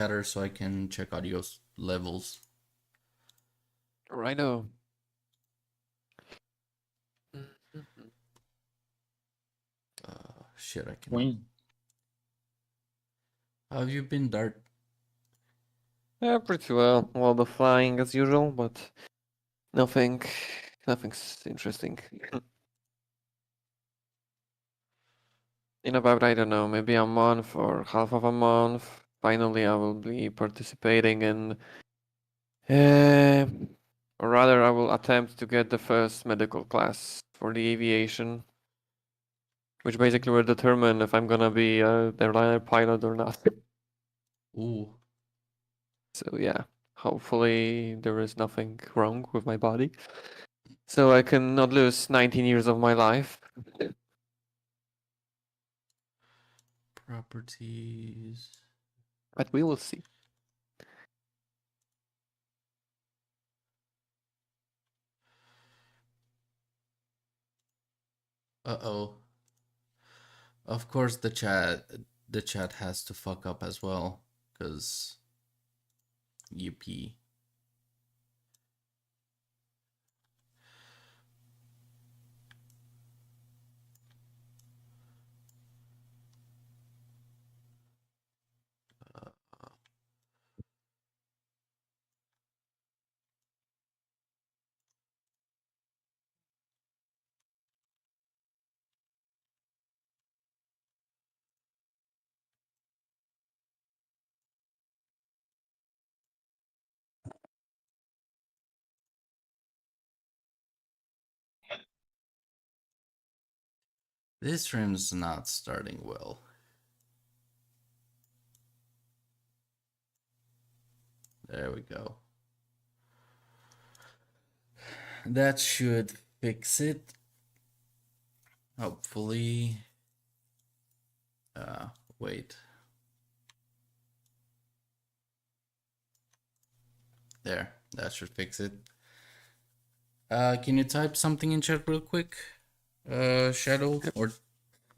better so I can check audio levels. Righto. Shit, I cannot. When? How have you been, Dart? Yeah, pretty well. Well, the flying as usual, but nothing's interesting. In about, I don't know, maybe a month or half of a month, finally I will be participating in, or rather, I will attempt to get the first medical class for the aviation, which basically will determine if I'm gonna be a airliner pilot or not. Ooh. So yeah, hopefully there is nothing wrong with my body, so I can not lose 19 years of my life. Properties. But we will see. Uh-oh. Of course the chat has to fuck up as well, because yippee. This stream's not starting well. There we go. That should fix it. Hopefully. Wait. There, that should fix it. Can you type something in chat real quick? Shadow or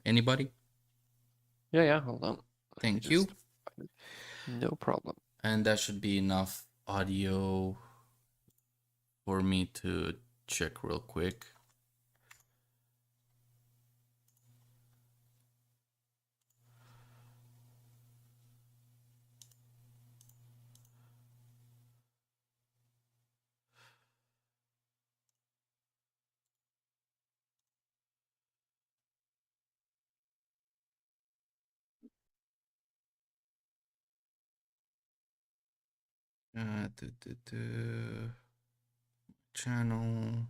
anybody? Yeah, hold on. Thank you. No problem. And that should be enough audio for me to check real quick. Channel.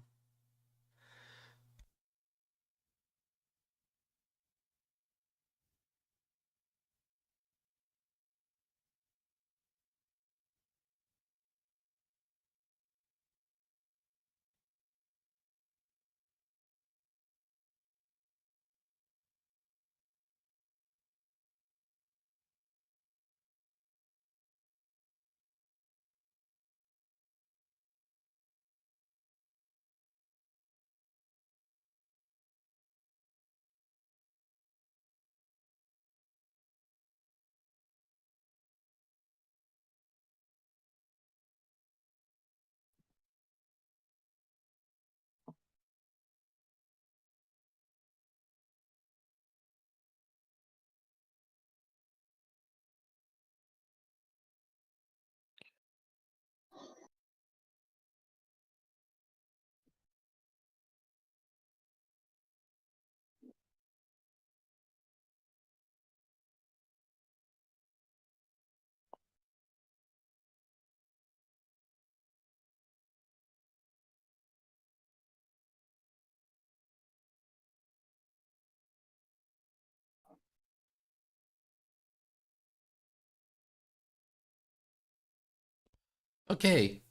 Okay.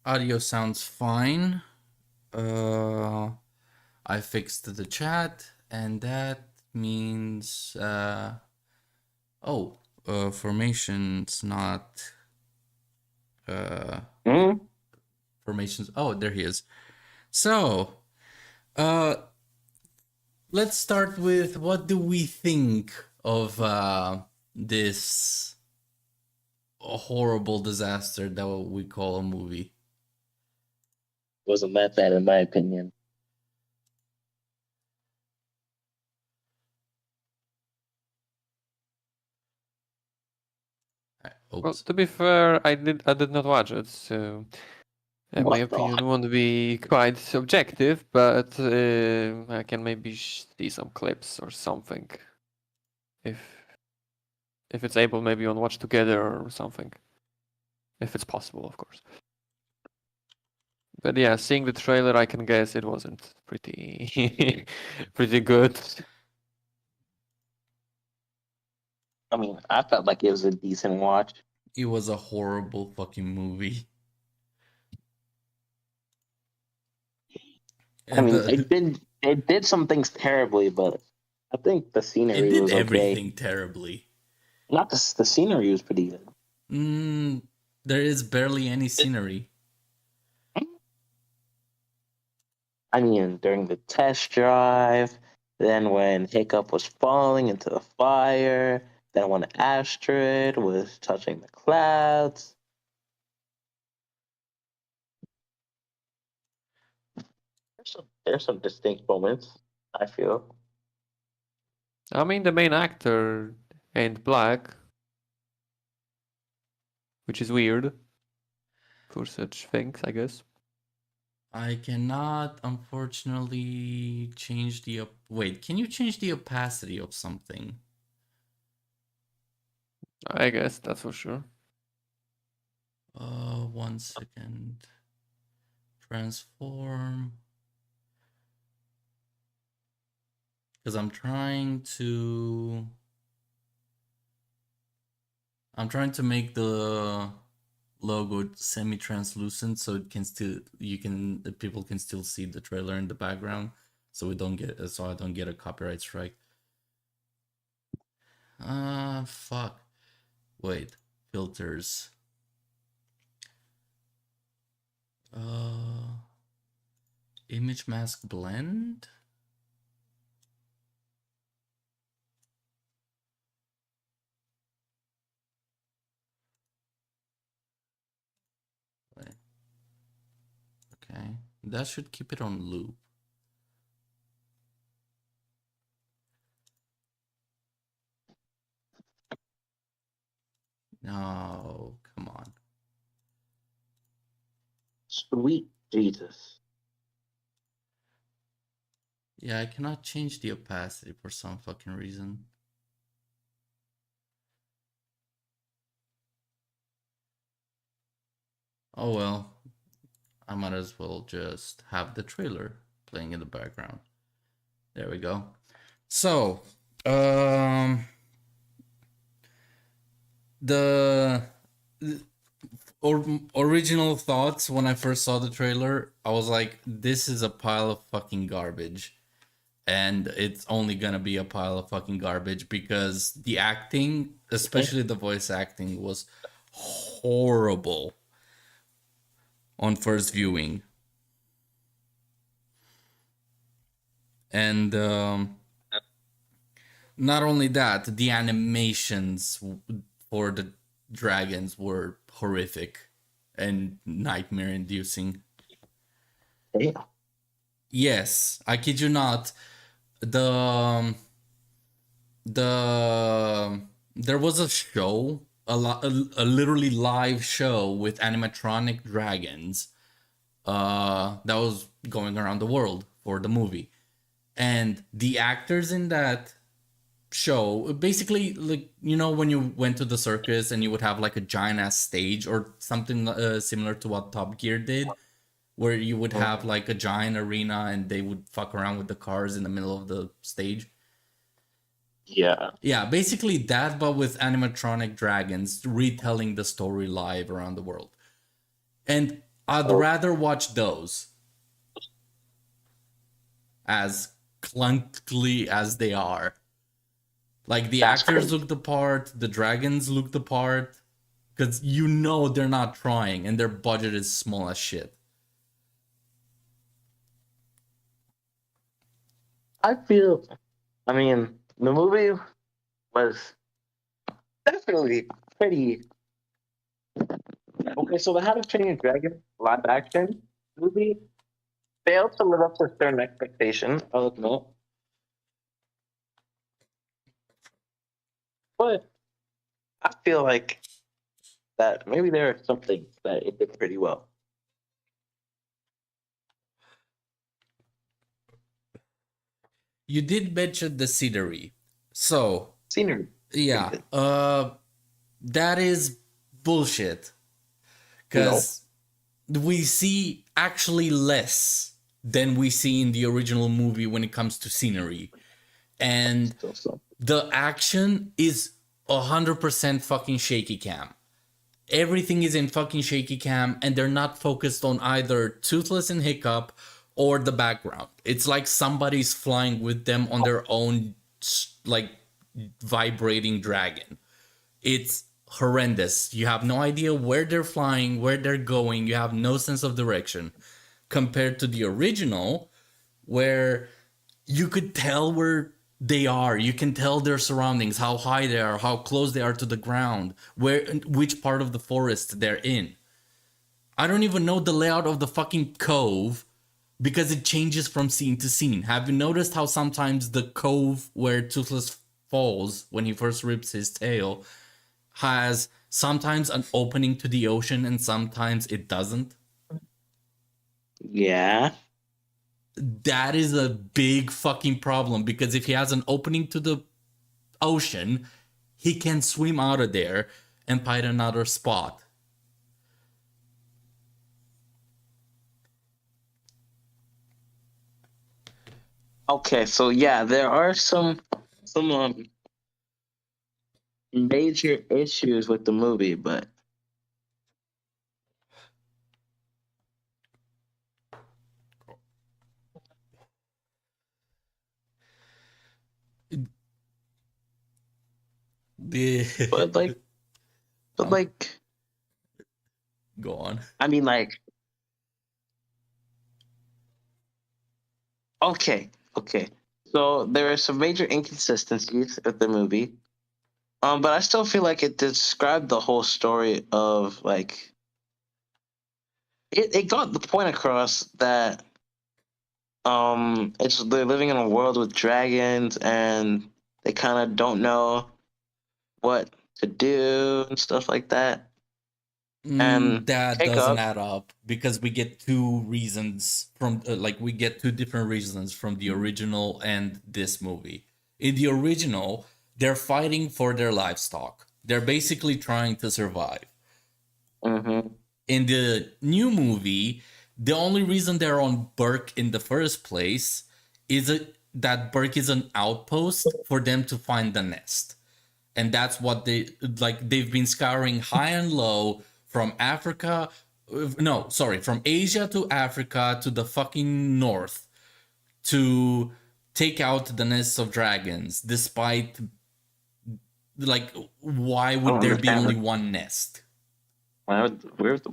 Audio sounds fine. I fixed the chat, and that means formation's not formations. Oh, there he is. So, let's start with what do we think of this horrible disaster that we call a movie. Wasn't that bad in my opinion. Well, Oops. to be fair, I did not watch it, so my What the opinion won't be quite subjective, but I can maybe see some clips or something, if it's able, maybe on Watch Together or something, if it's possible, of course. But yeah, seeing the trailer, I can guess it wasn't pretty pretty good. I mean, I felt like it was a decent watch. It was a horrible fucking movie. I And mean, it did some things terribly, but I think the it scenery did was okay. everything terribly. Not the scenery was pretty good. There is barely any scenery. I mean, during the test drive, then when Hiccup was falling into the fire, then when Astrid was touching the clouds. There's some distinct moments, I feel. I mean, the main actor ain't black, which is weird for such things, I guess. I cannot, unfortunately, change the wait. Can you change the opacity of something? I guess that's for sure. 1 second. Transform. Because I'm trying to make the logo semi-translucent so it can still people can still see the trailer in the background, so I don't get a copyright strike. Fuck. Wait, filters. Image mask blend. Wait. Okay, that should keep it on loop. No, come on. Sweet Jesus. Yeah, I cannot change the opacity for some fucking reason. Oh well, I might as well just have the trailer playing in the background. There we go. So, the original thoughts when I first saw the trailer, I was like, this is a pile of fucking garbage. And it's only gonna be a pile of fucking garbage because the acting, especially the voice acting, was horrible on first viewing. And not only that, the animations for the dragons were horrific and nightmare inducing. Yeah. Yes, I kid you not. The there was a show, a literally live show with animatronic dragons that was going around the world for the movie. And the actors in that show, basically, like, you know, when you went to the circus and you would have like a giant ass stage or something similar to what Top Gear did, where you would have like a giant arena and they would fuck around with the cars in the middle of the stage. Yeah. Yeah, basically that, but with animatronic dragons retelling the story live around the world. And I'd rather watch those, as clunkily as they are. Like, the That's actors crazy. look the part, the dragons look the part, because you know they're not trying and their budget is small as shit. I mean, the movie was definitely pretty. Okay, so the How to Train Your Dragon live action movie failed to live up to certain expectations, I'll admit. But I feel like that maybe there are some things that it did pretty well. You did mention the scenery. So, Scenery. yeah, that is bullshit. No. Because we see actually less than we see in the original movie when it comes to scenery. And Still some. the action is 100% fucking shaky cam. Everything is in fucking shaky cam, and they're not focused on either Toothless and Hiccup or the background. It's like somebody's flying with them on their own, like, vibrating dragon. It's horrendous. You have no idea where they're flying, where they're going. You have no sense of direction. Compared to the original, where you could tell where they are. You can tell their surroundings, how high they are, how close they are to the ground, which part of the forest they're in. I don't even know the layout of the fucking cove because it changes from scene to scene. Have you noticed how sometimes the cove where Toothless falls when he first rips his tail has sometimes an opening to the ocean and sometimes it doesn't? Yeah. That is a big fucking problem because if he has an opening to the ocean, he can swim out of there and find another spot. Okay, so yeah, there are some major issues with the movie, but The but like but like Go on. I mean like okay. So there are some major inconsistencies with the movie. But I still feel like it described the whole story of like it got the point across that they're living in a world with dragons and they kind of don't know what to do and stuff like that. And That doesn't Hiccup, add up because we get two reasons from we get two different reasons from the original and this movie. In the original, they're fighting for their livestock. They're basically trying to survive. mhm, In the new movie, the only reason they're on Burke in the first place is that Burke is an outpost for them to find the nest. And that's what they've been scouring high and low from Africa, from Asia to Africa to the fucking north to take out the nests of dragons, despite why would don't there be understand only that. one nest? where the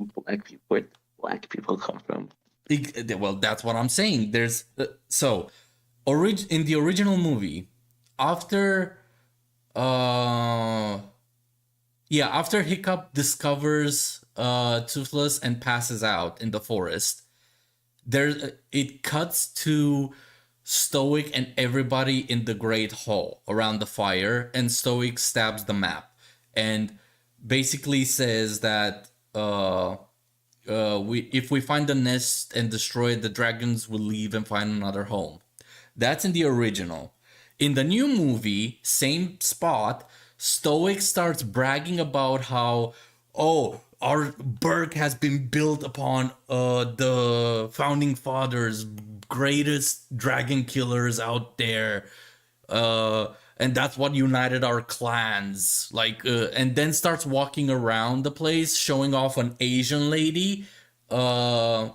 black people come from? Well, that's what I'm saying. There's in the original movie, after after Hiccup discovers Toothless and passes out in the forest, it cuts to Stoic and everybody in the Great Hall around the fire, and Stoic stabs the map and basically says that if we find the nest and destroy it, the dragons will leave and find another home. That's in the original. In the new movie, same spot, Stoic starts bragging about how, our Burke has been built upon the founding fathers, greatest dragon killers out there. And that's what united our clans. And then starts walking around the place, showing off an Asian lady, a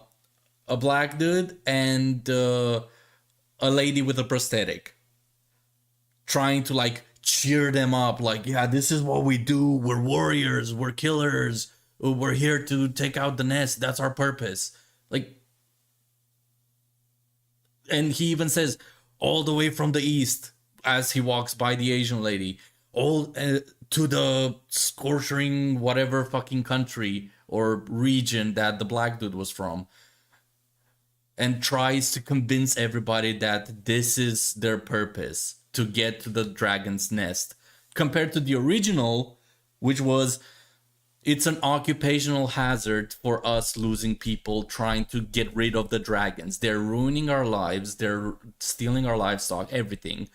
black dude, and a lady with a prosthetic, trying to cheer them up, yeah, this is what we do, we're warriors, we're killers, we're here to take out the nest, that's our purpose. And he even says, all the way from the east, as he walks by the Asian lady, all to the scorching whatever fucking country or region that the black dude was from, and tries to convince everybody that this is their purpose, to get to the dragon's nest, compared to the original, which was, it's an occupational hazard for us losing people trying to get rid of the dragons. They're ruining our lives, they're stealing our livestock, everything.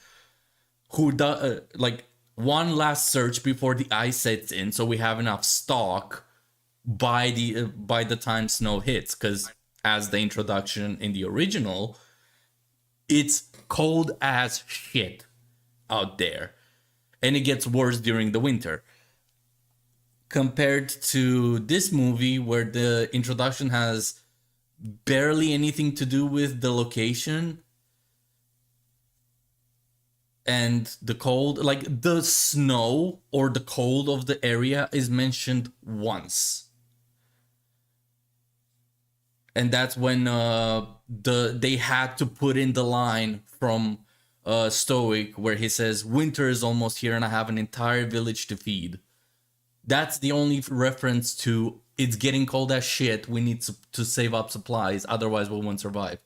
Like, one last search before the ice sets in, so we have enough stock by the time snow hits, because as the introduction in the original, it's cold as shit out there, and it gets worse during the winter. Compared to this movie, where the introduction has barely anything to do with the location and the cold, like the snow or the cold of the area is mentioned once. And that's when they had to put in the line from Stoic where he says, winter is almost here and I have an entire village to feed. That's the only reference to, it's getting cold as shit, we need to save up supplies, otherwise we won't survive.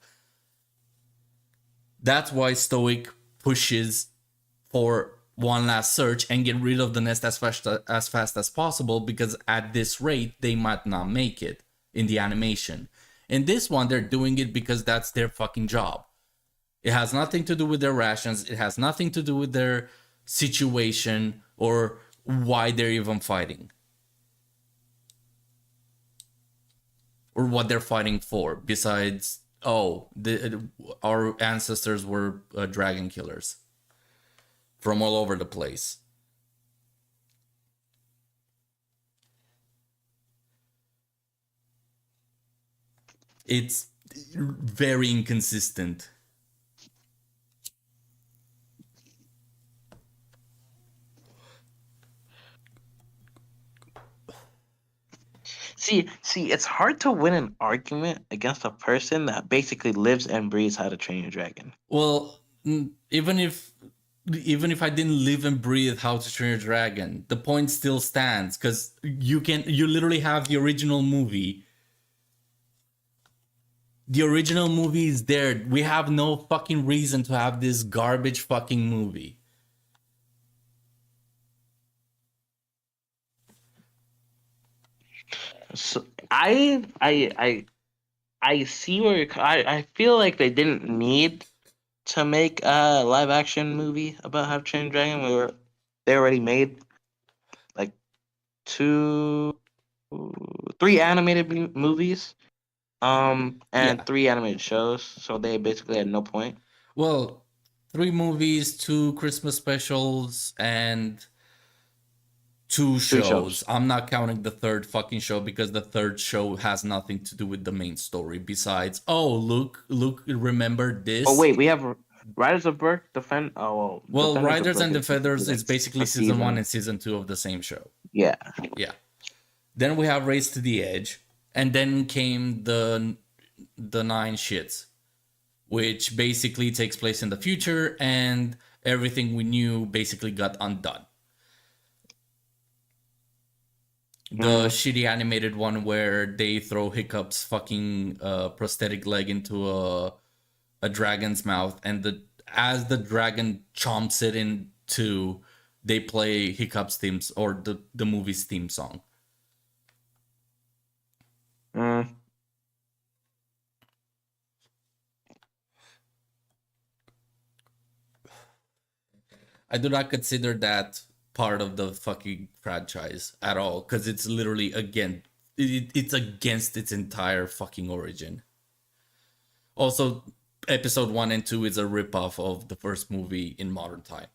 That's why Stoic pushes for one last search and get rid of the nest as fast as possible, because at this rate they might not make it in the animation. In this one, they're doing it because that's their fucking job. It has nothing to do with their rations, it has nothing to do with their situation or why they're even fighting, or what they're fighting for, besides, our ancestors were dragon killers from all over the place. It's very inconsistent. See, it's hard to win an argument against a person that basically lives and breathes How to Train Your Dragon. Well, even if I didn't live and breathe How to Train Your Dragon, the point still stands, because you literally have the original movie. The original movie is there. We have no fucking reason to have this garbage fucking movie. So I see where I feel like they didn't need to make a live action movie about How to Train Your Dragon. They already made like 3 animated movies, and 3 animated shows. So they basically had no point. Well, 3 movies, 2 Christmas specials, and 2 shows. I'm not counting the 3rd fucking show, because the 3rd show has nothing to do with the main story. Besides, Luke, remember this? Oh wait, we have Riders of Berk, Defend. Oh well, Defenders Riders of and Berk Defenders is basically season season 1 and season 2 of the same show. Yeah. Then we have Race to the Edge, and then came the 9 shits, which basically takes place in the future, and everything we knew basically got undone. The shitty animated one where they throw Hiccup's fucking prosthetic leg into a dragon's mouth, and as the dragon chomps it into, they play Hiccup's themes, or the movie's theme song. I do not consider that part of the fucking franchise at all, because it's literally, again, it's against its entire fucking origin. Also, episode 1 and 2 is a ripoff of the first movie in modern time.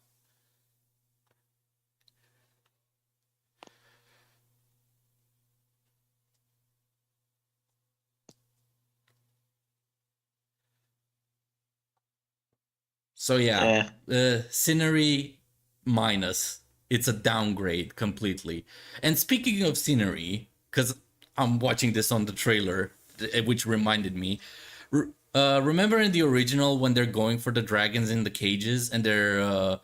So yeah, scenery minus. It's a downgrade completely. And speaking of scenery, because I'm watching this on the trailer, which reminded me. Remember in the original when they're going for the dragons in the cages and they're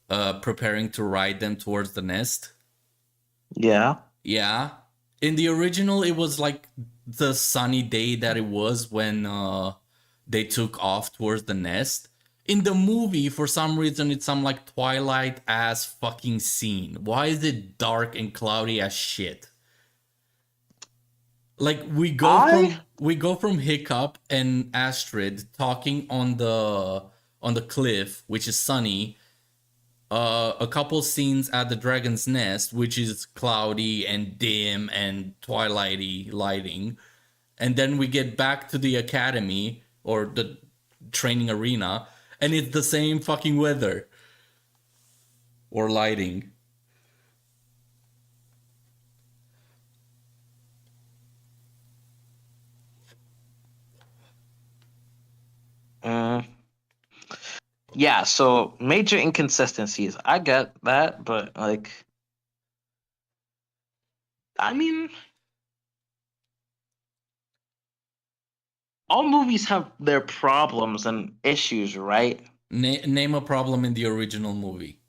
preparing to ride them towards the nest. Yeah. Yeah. In the original, it was like the sunny day that it was when they took off towards the nest. In the movie, for some reason, it's some like Twilight ass fucking scene. Why is it dark and cloudy as shit? Like we go from Hiccup and Astrid talking on the cliff, which is sunny. A couple scenes at the dragon's nest, which is cloudy and dim and twilighty lighting, and then we get back to the academy or the training arena, and it's the same fucking weather or lighting. Yeah, so major inconsistencies. I get that, but like, I mean, all movies have their problems and issues, right? Name a problem in the original movie.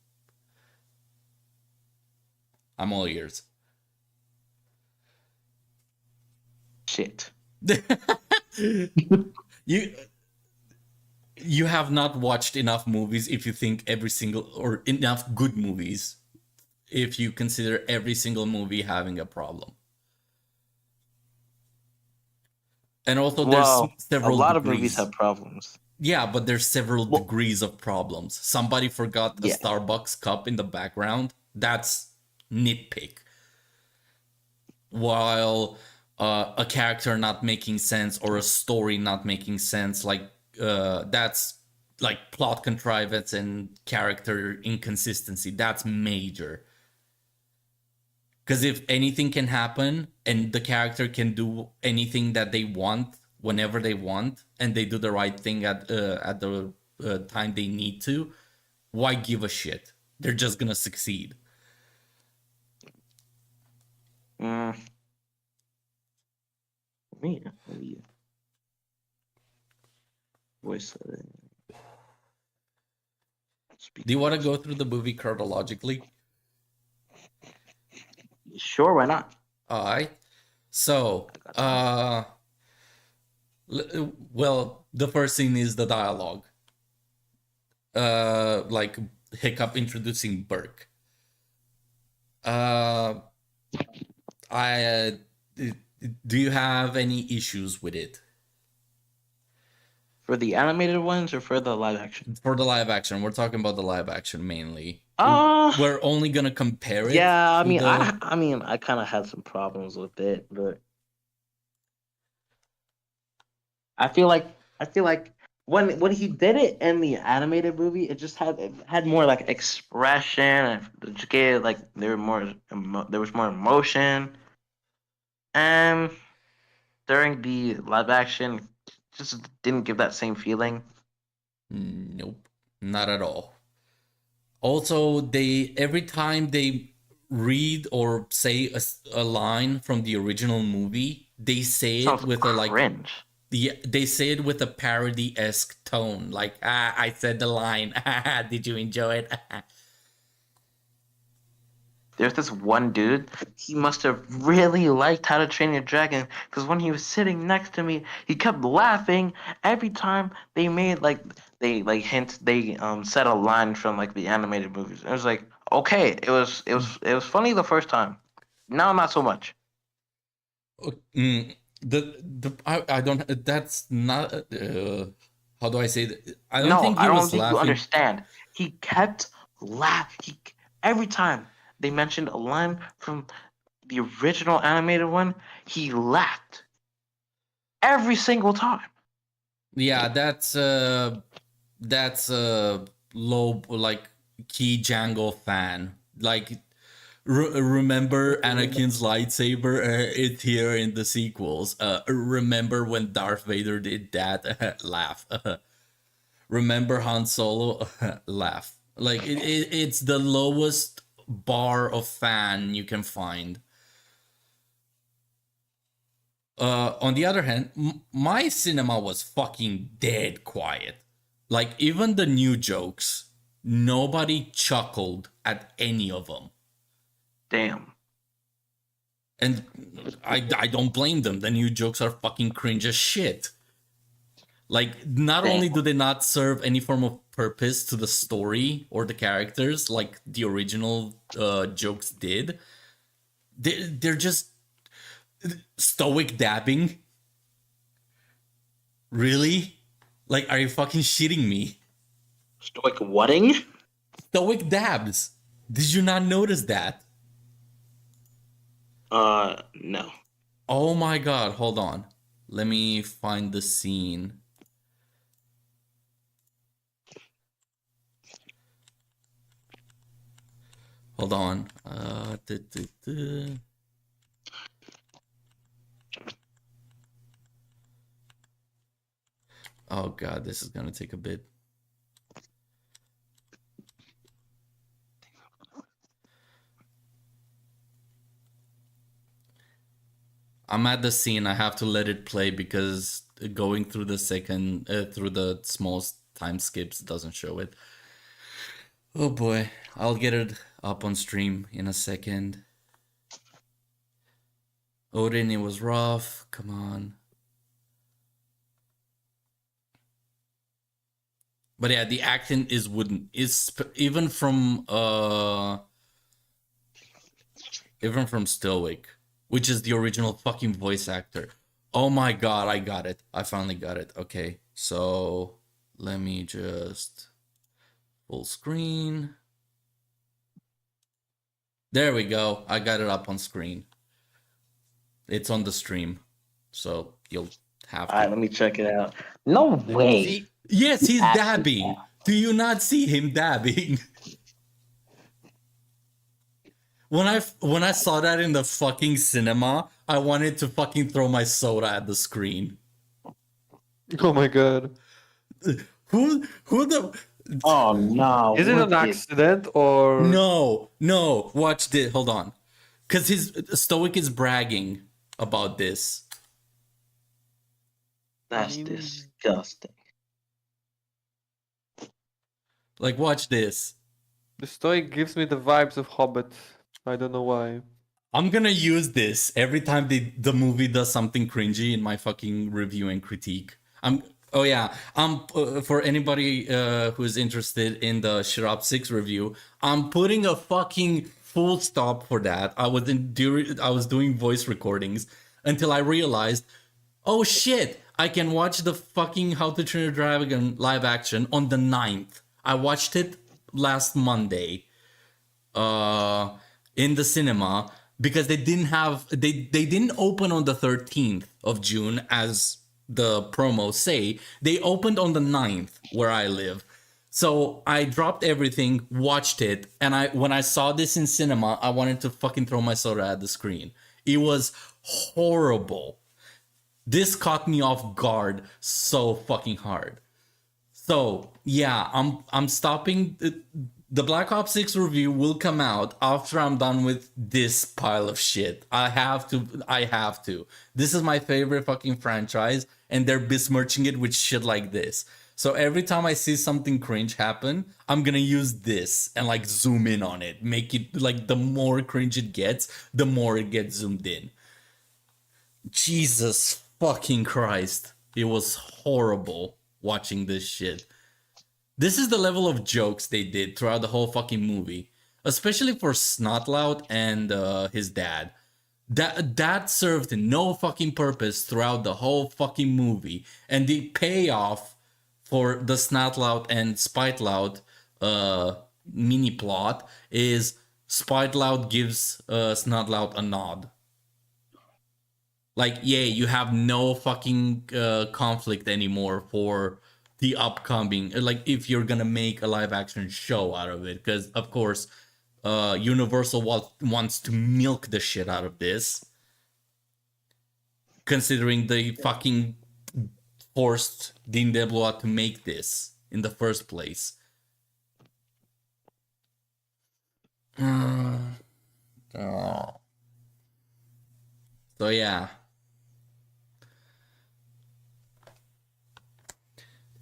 I'm all ears. Shit. You have not watched enough movies if you think every single, or enough good movies if you consider every single movie having a problem. And also there's Well, a several lot of degrees. movies have problems. Yeah, but there's several Well- degrees of problems. Somebody forgot a Yeah. Starbucks cup in the background. That's nitpick. While a character not making sense or a story not making sense, like that's like plot contrivance and character inconsistency. That's major. Because if anything can happen and the character can do anything that they want whenever they want, and they do the right thing at the time they need to, why give a shit? They're just gonna succeed. Me. Voice. Do you want to go through the movie chronologically? Sure, why not? Alright. So, well, the first scene is the dialogue. Like Hiccup introducing Burke. Do you have any issues with it? For the animated ones or for the live action? For the live action, we're talking about the live action mainly. Uh, We're only gonna compare it. Yeah, I to mean, the- I kind of had some problems with it, but I feel like when he did it in the animated movie, it had more like expression and just gave like there was more emotion, and during the live action, just didn't give that same feeling. Nope, not at all. Also, they every time they read or say a line from the original movie, they say Sounds it with a like cringe. they say it with a parody-esque tone, like I said the line. Did you enjoy it? There's this one dude, he must have really liked How to Train Your Dragon, because when he was sitting next to me, he kept laughing every time they made they said a line from like the animated movies. It was like, okay, it was funny the first time. Now not so much. I don't. That's not. How do I say that? I don't No, think he I don't was think you laughing. understand. He kept laughing every time they mentioned a line from the original animated one. He laughed every single time. Yeah, that's a low like key Django fan. Like remember Anakin's lightsaber? It's here in the sequels. Remember when Darth Vader did that? Laugh. Remember Han Solo? Laugh. Like it's the lowest bar of fan you can find. On the other hand, my cinema was fucking dead quiet. Like even the new jokes, nobody chuckled at any of them. Damn. And I don't blame them. The new jokes are fucking cringe as shit. Like, not Damn. only do they not serve any form of purpose to the story or the characters like the original jokes did, they're just stoic dabbing. Really? Like, are you fucking shitting me? Stoic whatting? Stoic dabs. Did you not notice that? No. Oh my god, hold on. Let me find the scene. Hold on. Oh god, this is gonna take a bit. I'm at the scene. I have to let it play because going through the through the small time skips doesn't show it. Oh boy, I'll get it up on stream in a second. Odin, it was rough. Come on. But yeah, the acting is wooden. Even from Stoic, which is the original fucking voice actor. Oh my god, I got it. I finally got it. Okay, so let me just full screen. There we go. I got it up on screen. It's on the stream, so you'll have to. Alright, let me check it out. No way. See, yes, he's Actually, dabbing. yeah. Do you not see him dabbing? When I saw that in the fucking cinema, I wanted to fucking throw my soda at the screen. Oh my god. Who the Oh no. Is it an look at- accident or No, watch this. Hold on. Cuz his Stoic is bragging about this. That's disgusting. Like, watch this. the Stoic gives me the vibes of Hobbit? I don't know why. I'm gonna use this every time the movie does something cringy in my fucking review and critique. For anybody who is interested in the Shirop 6 review, I'm putting a fucking full stop for that. I was doing voice recordings until I realized, oh shit, I can watch the fucking How to Train Your Dragon live action on the 9th. I watched it last Monday. In the cinema because they didn't open on the 13th of June as the promos say. They opened on the 9th where I live. So I dropped everything, watched it, and when I saw this in cinema, I wanted to fucking throw my soda at the screen. It was horrible. This caught me off guard so fucking hard. So yeah, I'm stopping. The Black Ops 6 review will come out after I'm done with this pile of shit. I have to. This is my favorite fucking franchise, and they're besmirching it with shit like this. So every time I see something cringe happen, I'm gonna use this and like zoom in on it. Make it like the more cringe it gets, the more it gets zoomed in. Jesus fucking Christ. It was horrible watching this shit. This is the level of jokes they did throughout the whole fucking movie, especially for Snotlout and his dad. That served no fucking purpose throughout the whole fucking movie, and the payoff for the Snotlout and Spitelout mini plot is Spitelout gives Snotlout a nod. Like, yeah, you have no fucking conflict anymore for the upcoming, like if you're gonna make a live action show out of it, because of course Universal wants to milk the shit out of this, considering they fucking forced Dean DeBlois to make this in the first place. So yeah.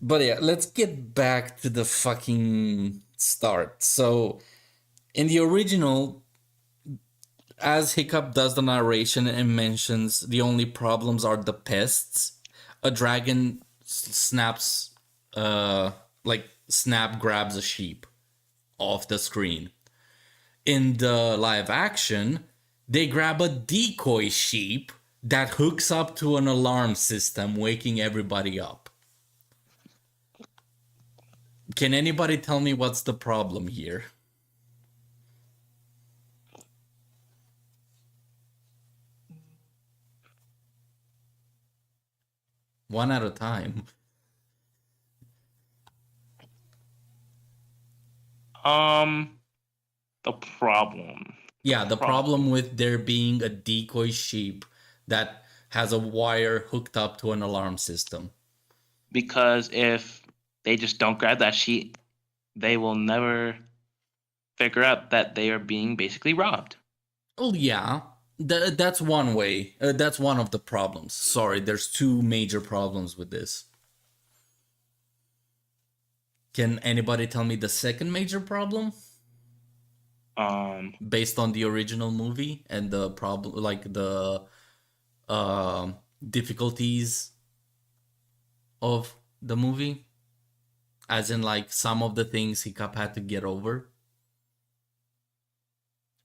But yeah, let's get back to the fucking start. So, in the original, as Hiccup does the narration and mentions the only problems are the pests, a dragon snaps, snap grabs a sheep off the screen. In the live action, they grab a decoy sheep that hooks up to an alarm system, waking everybody up. Can anybody tell me what's the problem here? One at a time. The problem. Yeah, the problem with there being a decoy sheep that has a wire hooked up to an alarm system. Because if they just don't grab that sheet, they will never figure out that they are being basically robbed. Oh, yeah. That's one way. That's one of the problems. Sorry, there's two major problems with this. Can anybody tell me the second major problem? Based on the original movie and the problem, like the difficulties of the movie, as in like some of the things Hiccup had to get over,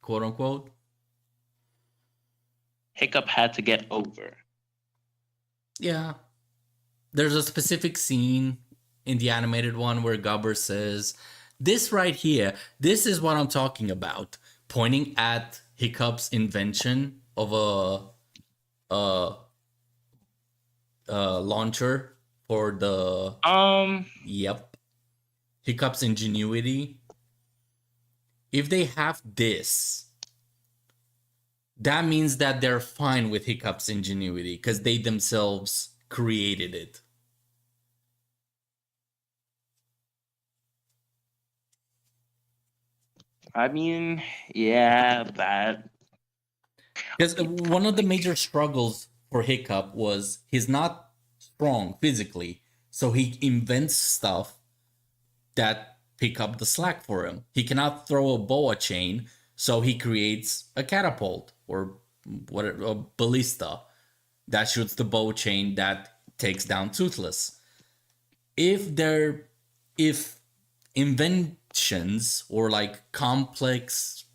quote unquote. Hiccup had to get over. Yeah, there's a specific scene in the animated one where Gobber says, "This right here, this is what I'm talking about," pointing at Hiccup's invention of a launcher for the Yep, Hiccup's ingenuity. If they have this, that means that they're fine with Hiccup's ingenuity because they themselves created it. I mean, yeah, that. Because one of the major struggles for Hiccup was he's not strong physically, so he invents stuff that pick up the slack for him. He cannot throw a boa chain, so he creates a catapult or whatever, a ballista that shoots the bow chain that takes down Toothless. If inventions or like complex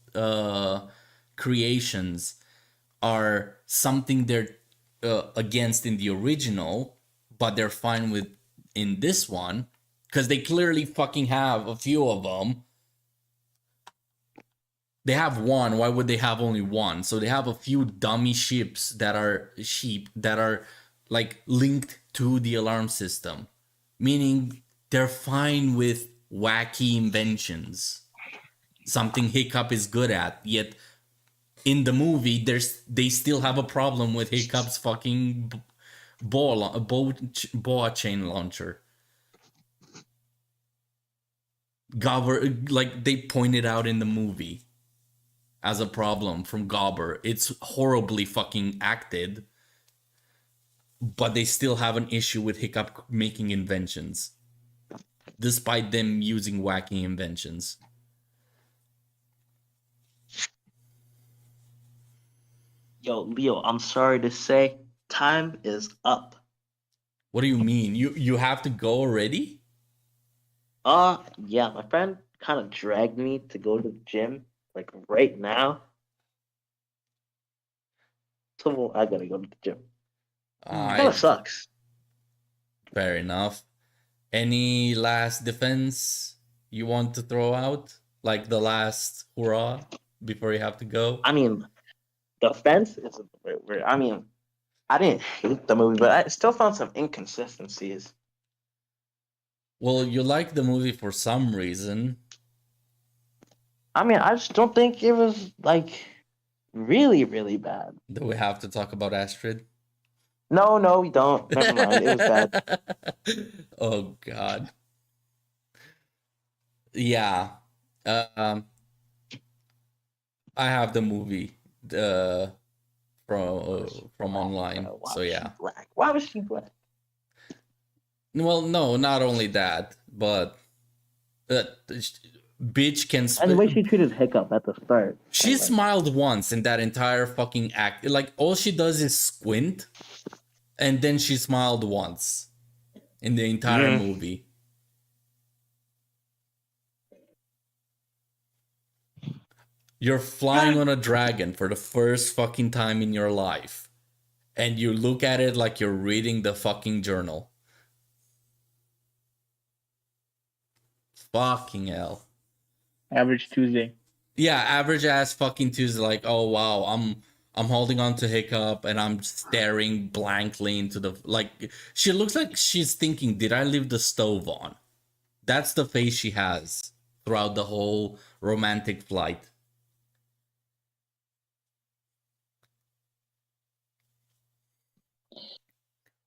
creations are something they're against in the original, but they're fine with in this one, because they clearly fucking have a few of them. They have one. Why would they have only one? So they have a few dummy ships that are sheep that are like linked to the alarm system, meaning they're fine with wacky inventions, something Hiccup is good at. Yet in the movie, they still have a problem with Hiccup's fucking boa chain launcher. Gobber, like they pointed out in the movie as a problem from Gobber. It's horribly fucking acted, but they still have an issue with Hiccup making inventions, despite them using wacky inventions. Yo, Leo, I'm sorry to say, time is up. What do you mean? You have to go already? Yeah, my friend kind of dragged me to go to the gym, like right now. So I gotta go to the gym. Kind of sucks. Fair enough. Any last defense you want to throw out? Like the last hurrah before you have to go? I mean, the fence is a bit weird. I mean, I didn't hate the movie, but I still found some inconsistencies. Well, you like the movie for some reason. I mean, I just don't think it was like really, really bad. Do we have to talk about Astrid? No, we don't. Never mind. It was bad. Oh God. Yeah. I have the movie from online. Why So was yeah. she black? Why was she black? Well, no, not only that, but bitch can. And the way she treated Hiccup at the start. She I'm like, smiled once in that entire fucking act. Like all she does is squint, and then she smiled once in the entire Yeah. movie. You're flying on a dragon for the first fucking time in your life, and you look at it like you're reading the fucking journal. Fucking hell. Average Tuesday. Yeah, average ass fucking Tuesday. Like, oh wow, I'm holding on to Hiccup and I'm staring blankly into the like. She looks like she's thinking, "Did I leave the stove on?" That's the face she has throughout the whole romantic flight.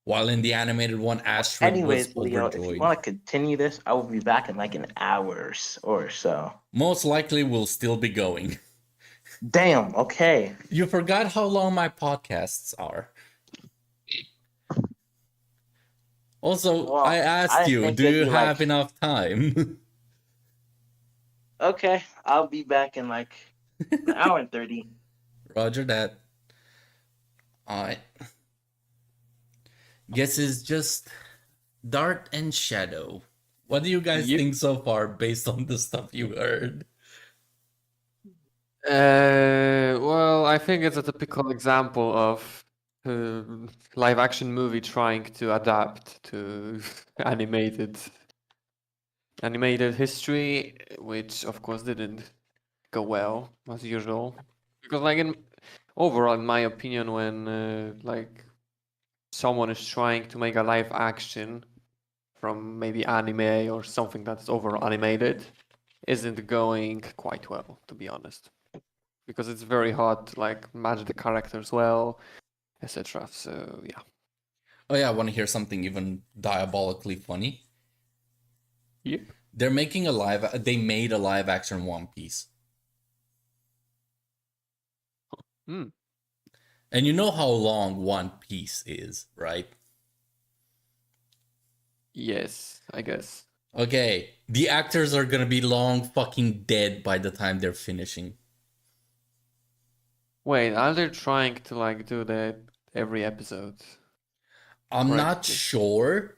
While in the animated one, Astrid anyways, was Leo, if you overjoyed. want to continue this, I will be back in like an hour or so. Most likely, we'll still be going. Damn. Okay. You forgot how long my podcasts are. Also, Well, I asked I you, think do it'd you be have like- enough time? Okay. I'll be back in like an hour and 30. Roger that. Alright. Guess it's just Dart and Shadow. What do you guys Yep. think so far based on the stuff you heard? Well, I think it's a typical example of live action movie trying to adapt to animated history, which of course didn't go well as usual. Because like overall, in my opinion, when like someone is trying to make a live action from maybe anime or something that's over animated, isn't going quite well, to be honest. Because it's very hard to like match the characters well, etc. So yeah. Oh yeah, I want to hear something even diabolically funny. Yep. They're making they made a live action One Piece. Hmm. And you know how long One Piece is, right? Yes, I guess. Okay, the actors are gonna be long fucking dead by the time they're finishing. Wait, are they trying to like do that every episode? I'm not Correctly. sure.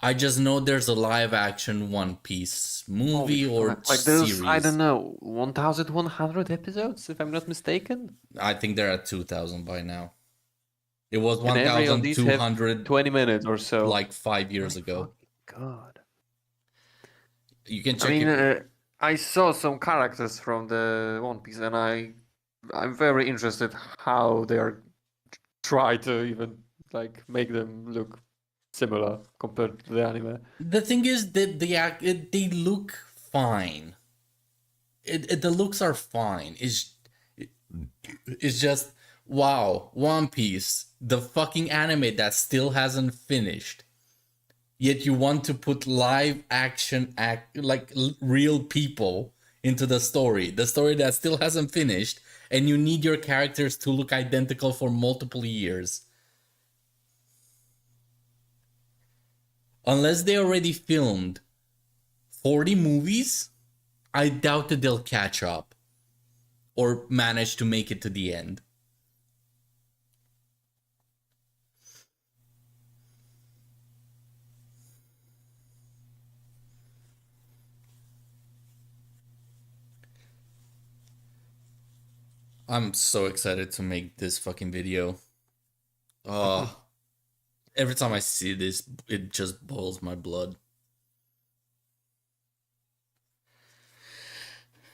I just know there's a live action One Piece movie Holy or crap. Like there's, series. I don't know, 1,100 episodes, if I'm not mistaken. I think they're at 2,000 by now. It was And every of these have 1,200 20 minutes or so. like 5 years My ago. fucking God. You can check I mean, it. I saw some characters from the One Piece, and I'm very interested how they are try to even like make them look similar compared to the anime. The thing is that they look fine. The looks are fine. It's just wow, One Piece, the fucking anime that still hasn't finished. Yet you want to put live action real people into the story that still hasn't finished, and you need your characters to look identical for multiple years. Unless they already filmed 40 movies, I doubt that they'll catch up or manage to make it to the end. I'm so excited to make this fucking video. Every time I see this, it just boils my blood.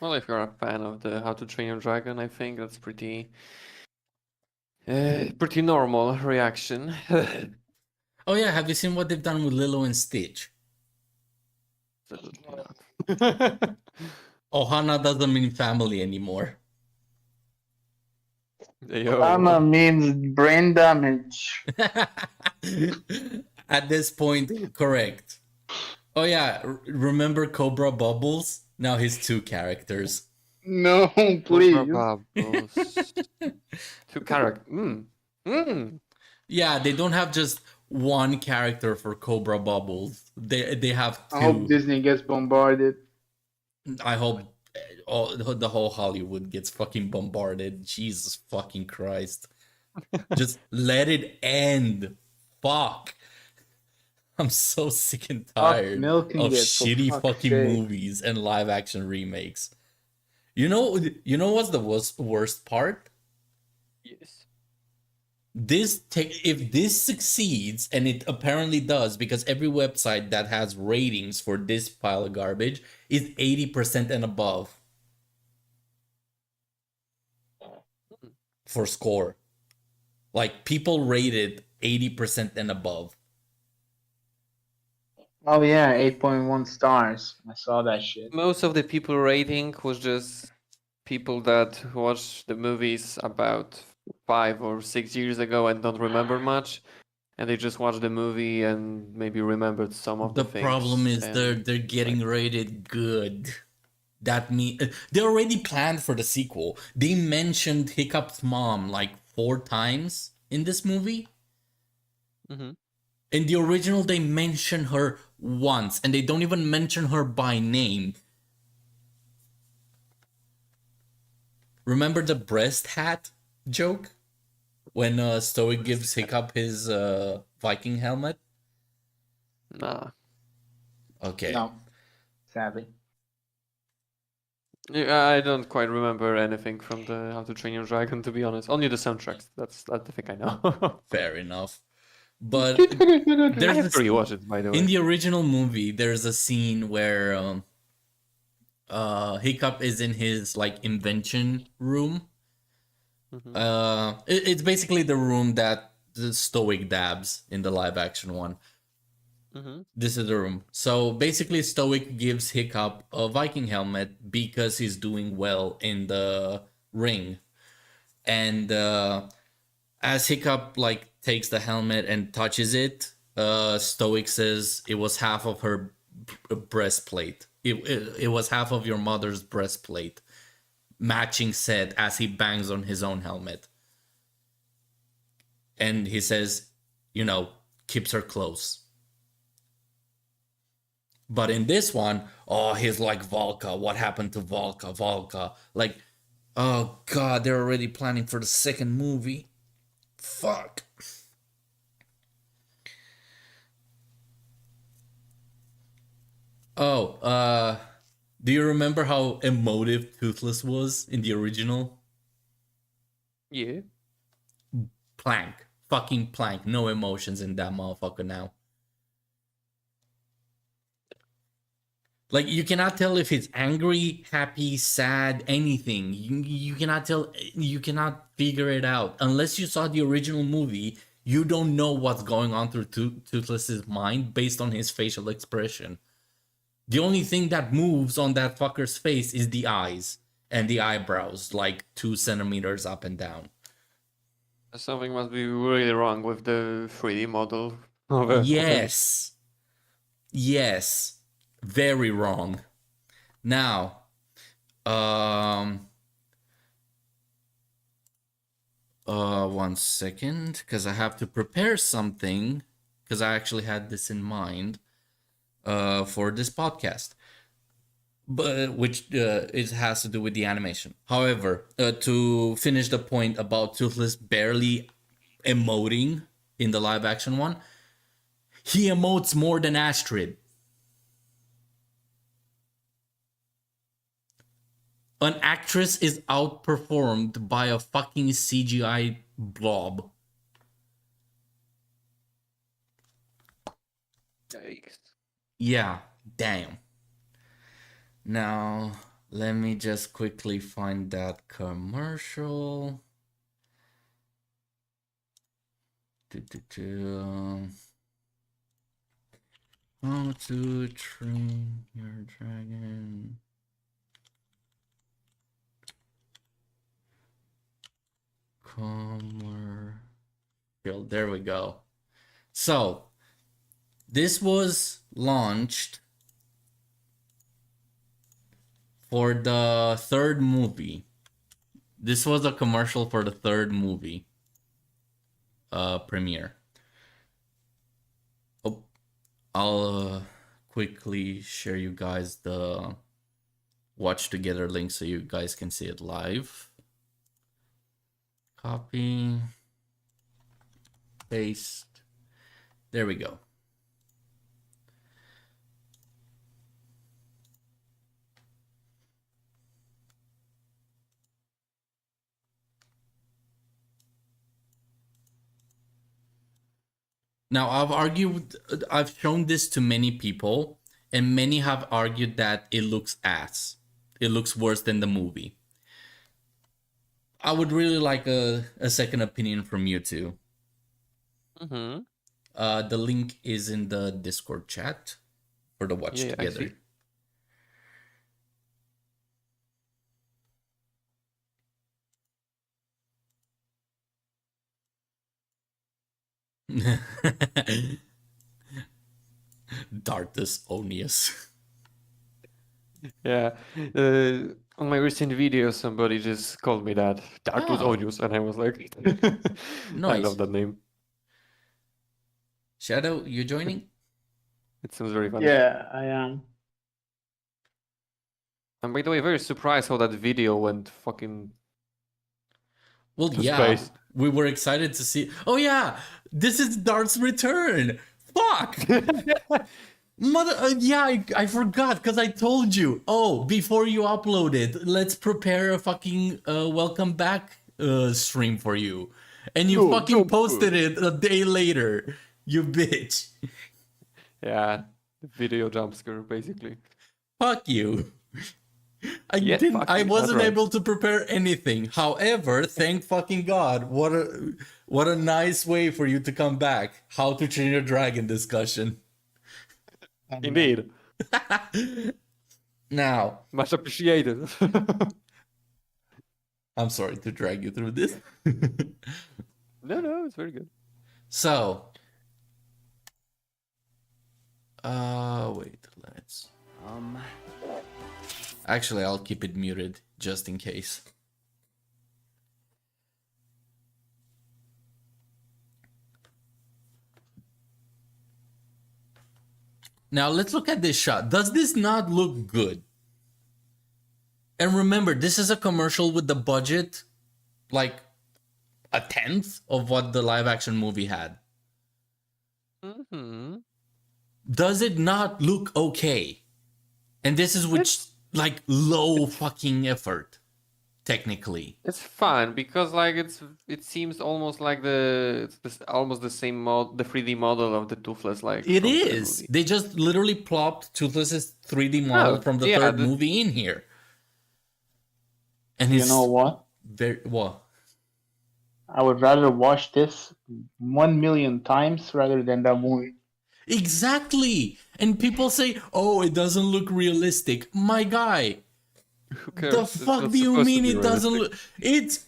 Well, if you're a fan of the How to Train Your Dragon, I think that's pretty normal reaction. Oh yeah, have you seen what they've done with Lilo and Stitch? Absolutely not. Ohana doesn't mean family anymore. Yo. Mama means brain damage. At this point, correct. Oh yeah, remember Cobra Bubbles? Now he's two characters. No, Cobra please. Bubbles. Two characters. Yeah, they don't have just one character for Cobra Bubbles. They have I hope two. Disney gets bombarded. I hope the whole Hollywood gets fucking bombarded. Jesus fucking Christ. Just let it end. Fuck. I'm so sick and Fuck tired milking of it, for shitty fuck's fucking sake. movies and live action remakes. You know what's the worst part? Yes. If this succeeds, and it apparently does, because every website that has ratings for this pile of garbage is 80% and above for score. Like, people rate it 80% and above. Oh yeah, 8.1 stars. I saw that shit. Most of the people rating was just people that watched the movies about 5 or 6 years ago and don't remember much, and they just watched the movie and maybe remembered some of The the things. problem is and they're getting rated good. That mean they already planned for the sequel. They mentioned Hiccup's mom like 4 times in this movie. Mhm. In the original, they mention her once, and they don't even mention her by name. Remember the breast hat joke? When Stoic gives Hiccup his Viking helmet? Nah. Okay. No, sadly. Yeah, I don't quite remember anything from the How to Train Your Dragon, to be honest. Only the soundtracks. That's the thing I know. Fair enough. But I there's have this, to rewatch it, by the way. in the original movie, there's a scene where Hiccup is in his like invention room. Mhm. It's basically the room that the Stoic dabs in the live action one. Mhm. This is the room. So basically, Stoic gives Hiccup a Viking helmet because he's doing well in the ring. And as Hiccup like takes the helmet and touches it, Stoic says it was half of her breastplate. It was half of your mother's breastplate. Matching set as he bangs on his own helmet. And he says, keeps her close. But in this one, oh, he's like Volka. What happened to Volka? Volka. Like, oh god, they're already planning for the second movie. Fuck. Oh, do you remember how emotive Toothless was in the original? Yeah. Plank. Fucking plank. No emotions in that motherfucker now. Like, you cannot tell if it's angry, happy, sad, anything. You cannot tell, you cannot figure it out. Unless you saw the original movie, you don't know what's going on through Toothless's mind based on his facial expression. The only thing that moves on that fucker's face is the eyes and the eyebrows, like 2 centimeters up and down. Something must be really wrong with the 3D model of it. Yes. Yes. Very wrong. Now, one second, because I have to prepare something, because I actually had this in mind, for this podcast, but which it has to do with the animation. However, to finish the point about Toothless barely emoting in the live action one, he emotes more than Astrid. An actress is outperformed by a fucking CGI blob. Yikes. Yeah, damn. Now, let me just quickly find that commercial. How to Train Your Dragon. Commercial. There we go. So, this was launched for the third movie. This was a commercial for the third movie premiere. Oh, I'll quickly share you guys the watch together link so you guys can see it live. Copy. Paste. There we go. Now, I've shown this to many people, and many have argued that it looks ass. It looks worse than the movie. I would really like a second opinion from you two. Mm-hmm. The link is in the Discord chat for the watch Yeah, I together. see. Dartus Onius. Yeah. On my recent video, somebody just called me that. Dartus Oh. Onius, and I was like, I Nice. love that name. Shadow, you joining? It sounds very funny. Yeah, I am. I'm, by the way, very surprised how that video went fucking Well, to yeah. space. We were excited to see. Oh yeah, this is Dart's return. Fuck. I forgot because I told you. Oh, before you upload it, let's prepare a fucking welcome back stream for you. And you No, fucking don't posted it a day later. You bitch. Yeah, video jump scare, basically. Fuck you. I Yeah, didn't. fuck I you, that's wasn't right. able to prepare anything. However, thank fucking God. What a nice way for you to come back. How to Train Your Dragon discussion. Indeed. Now, Much appreciated. I'm sorry to drag you through this. No, it's very good. So, wait, let's. Actually, I'll keep it muted just in case. Now let's look at this shot. Does this not look good? And remember, this is a commercial with the budget like a tenth of what the live action movie had. Mm-hmm. Does it not look okay? And this is with like low fucking effort, technically. It's fun because like it seems almost like almost the same the 3D model of the Toothless like It from the is. movie. They just literally plopped Toothless's 3D model Oh, from the yeah, third movie in here. And You he's know what? very what? I would rather watch this 1,000,000 times rather than that movie. Exactly. And people say, "Oh, it doesn't look realistic." My guy, Who cares? the It's fuck not do you supposed to mean be it doesn't realistic. look? It's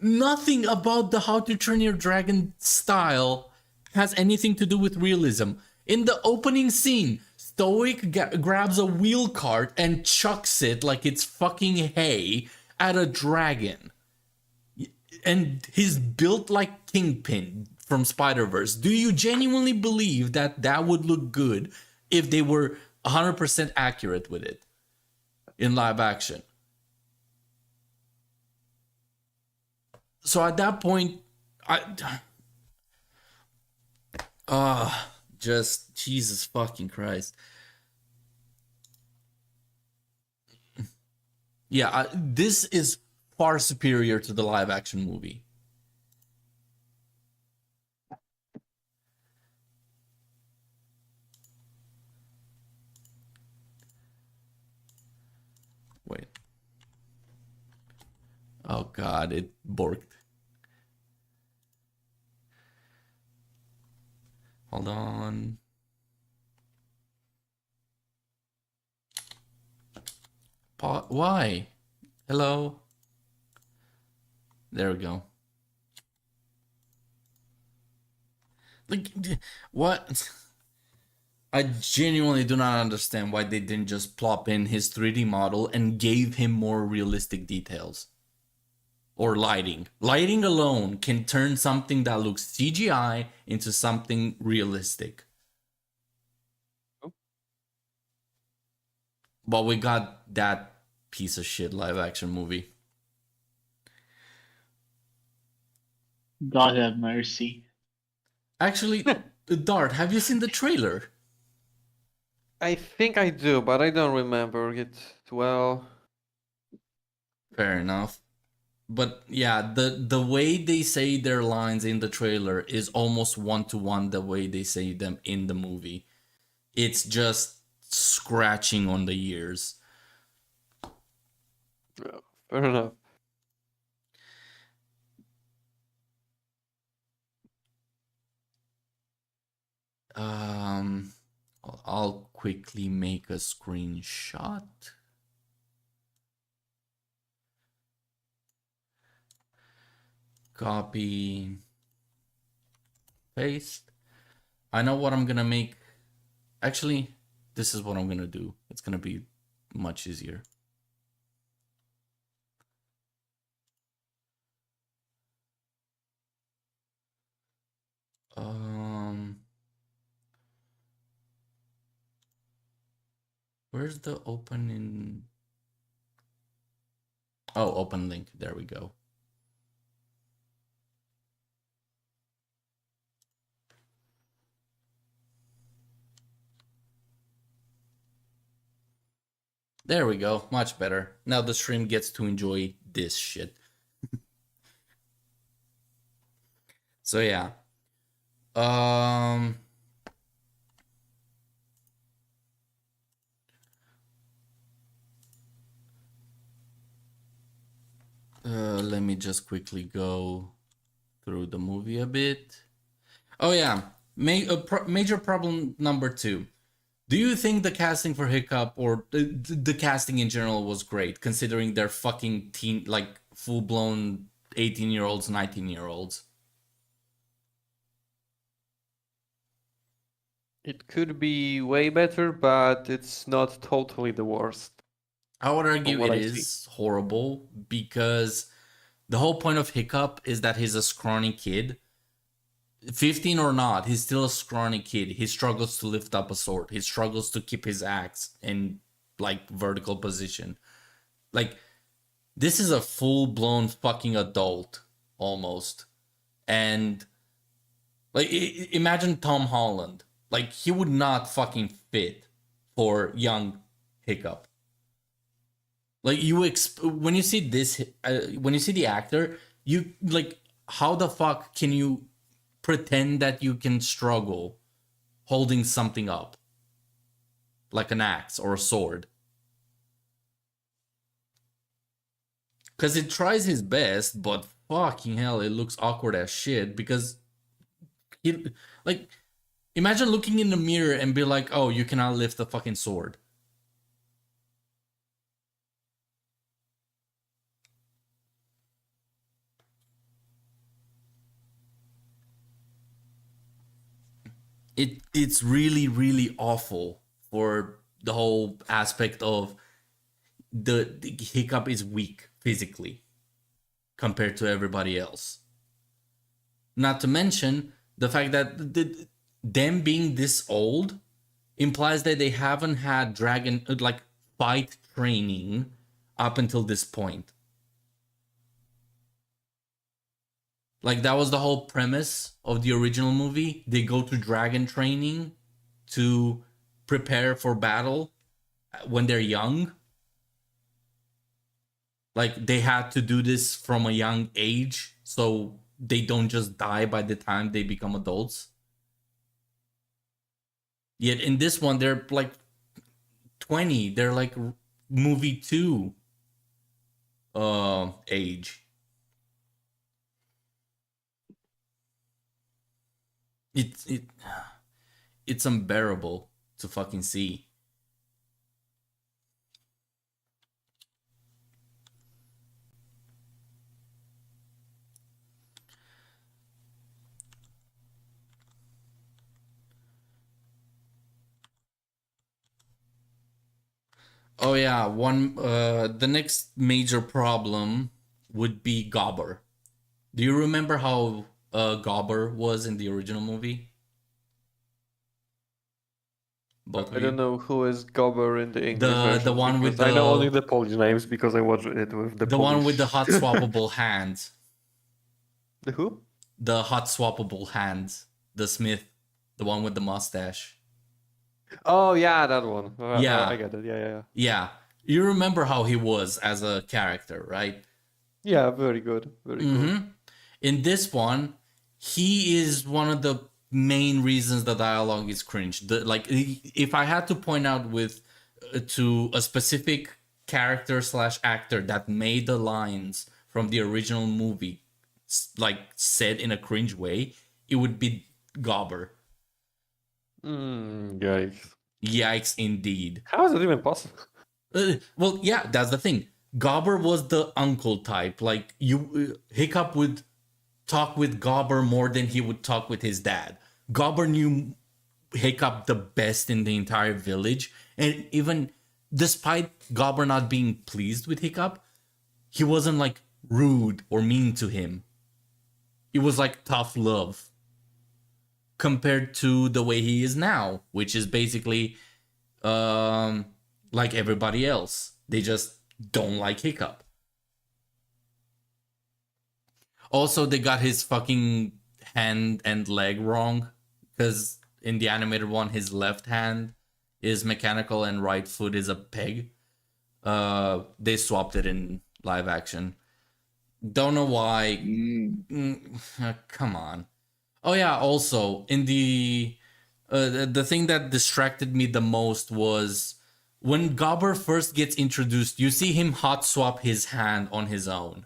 nothing about the How to Train Your Dragon style has anything to do with realism. In the opening scene, Stoic grabs a wheel cart and chucks it like it's fucking hay at a dragon. And he's built like Kingpin from Spider-Verse. Do you genuinely believe that that would look good if they were 100% accurate with it in live action? So at that point, just Jesus fucking Christ. Yeah, this is far superior to the live action movie. Wait. Oh God, it borked. Hold on. Why? Hello? There we go. Like, what? I genuinely do not understand why they didn't just plop in his 3D model and gave him more realistic details. Or lighting. Lighting alone can turn something that looks CGI into something realistic. Oh. But we got that piece of shit live action movie. God have mercy. Actually, Dart, have you seen the trailer? I think I do, but I don't remember it well. Fair enough. But yeah, the way they say their lines in the trailer is almost one to one the way they say them in the movie. It's just scratching on the ears. Fair enough. I'll quickly make a screenshot. Copy, paste. I know what I'm gonna make. Actually, this is what I'm gonna do. It's gonna be much easier. Where's the open? Oh, open link. There we go. There we go. Much better. Now the stream gets to enjoy this shit. So yeah. Let me just quickly go through the movie a bit. Oh yeah, major problem number 2. Do you think the casting for Hiccup or the casting in general was great, considering they're fucking teen, like full-blown 18-year-olds, 19-year-olds? It could be way better, but it's not totally the worst. I would argue what it I is horrible because the whole point of Hiccup is that he's a scrawny kid. 15 or not, he's still a scrawny kid. He struggles to lift up a sword. He struggles to keep his axe in like vertical position. Like, this is a full-blown fucking adult almost. And like, imagine Tom Holland. Like, he would not fucking fit for young Hiccup. Like, when you see this, when you see the actor, you like, how the fuck can you pretend that you can struggle holding something up like an axe or a sword? Because it tries his best, but fucking hell, it looks awkward as shit. Because he, like, imagine looking in the mirror and be like, oh, you cannot lift the fucking sword. It's really, really awful for the whole aspect of the Hiccup is weak physically compared to everybody else. Not to mention the fact that them being this old implies that they haven't had dragon like fight training up until this point. Like, that was the whole premise of the original movie. They go to dragon training to prepare for battle when they're young. Like, they had to do this from a young age so they don't just die by the time they become adults. Yet in this one, they're like 20. They're like movie 2 age. It's unbearable to fucking see. Oh yeah, the next major problem would be Gobber. Do you remember how Gobber was in the original movie? Both I of don't you. know who is Gobber in the English The version. one with because I know only the the Polish names because I watched it with the the Polish. one with the hot swappable hands. The who? The hot swappable hands. The Smith. The one with the mustache. Oh yeah, that one. Yeah. I get it. Yeah. Yeah. You remember how he was as a character, right? Yeah, very good. Very cool. Mm-hmm. In this one, he is one of the main reasons the dialogue is cringe. If I had to point out to a specific character / actor that made the lines from the original movie said in a cringe way, it would be Gobber. Yikes. Yikes, indeed. How is it even possible? Well, yeah, that's the thing. Gobber was the uncle type. Like Hiccup would talk with Gobber more than he would talk with his dad. Gobber knew Hiccup the best in the entire village, and even despite Gobber not being pleased with Hiccup, he wasn't like rude or mean to him. It was like tough love compared to the way he is now, which is basically like everybody else. They just don't like Hiccup. Also, they got his fucking hand and leg wrong, because in the animated one, his left hand is mechanical and right foot is a peg. They swapped it in live action. Don't know why. Come on. Oh yeah, also in the thing that distracted me the most was when Gobber first gets introduced, you see him hot swap his hand on his own.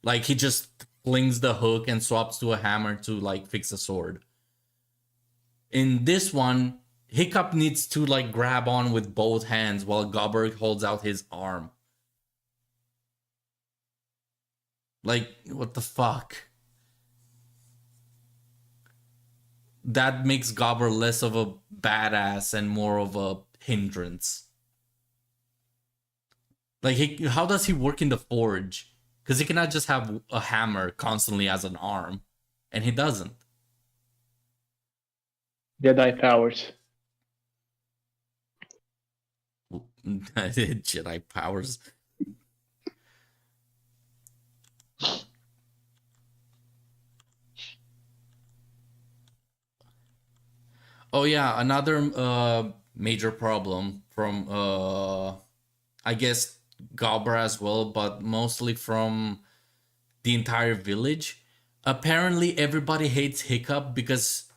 Like he just flings the hook and swaps to a hammer to like fix a sword. In this one, Hiccup needs to like grab on with both hands while Gobber holds out his arm. Like, what the fuck? That makes Gobber less of a badass and more of a hindrance. Like, how does he work in the forge? Because he cannot just have a hammer constantly as an arm. And he doesn't. Jedi powers. Jedi powers. Oh yeah, another major problem from I guess Gobber as well, but mostly from the entire village. Apparently everybody hates Hiccup because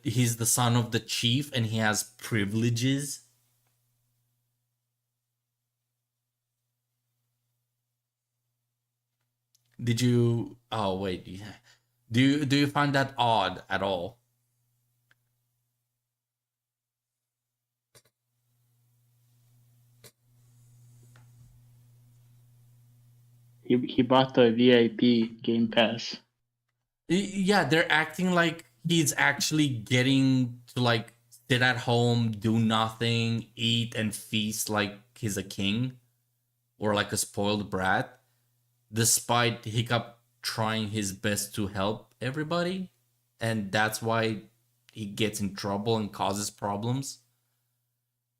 he's the son of the chief and he has privileges. Did you oh wait, do you find that odd at all? He bought the VIP Game Pass. Yeah, they're acting like he's actually getting to like sit at home, do nothing, eat and feast like he's a king or like a spoiled brat, despite Hiccup trying his best to help everybody, and that's why he gets in trouble and causes problems.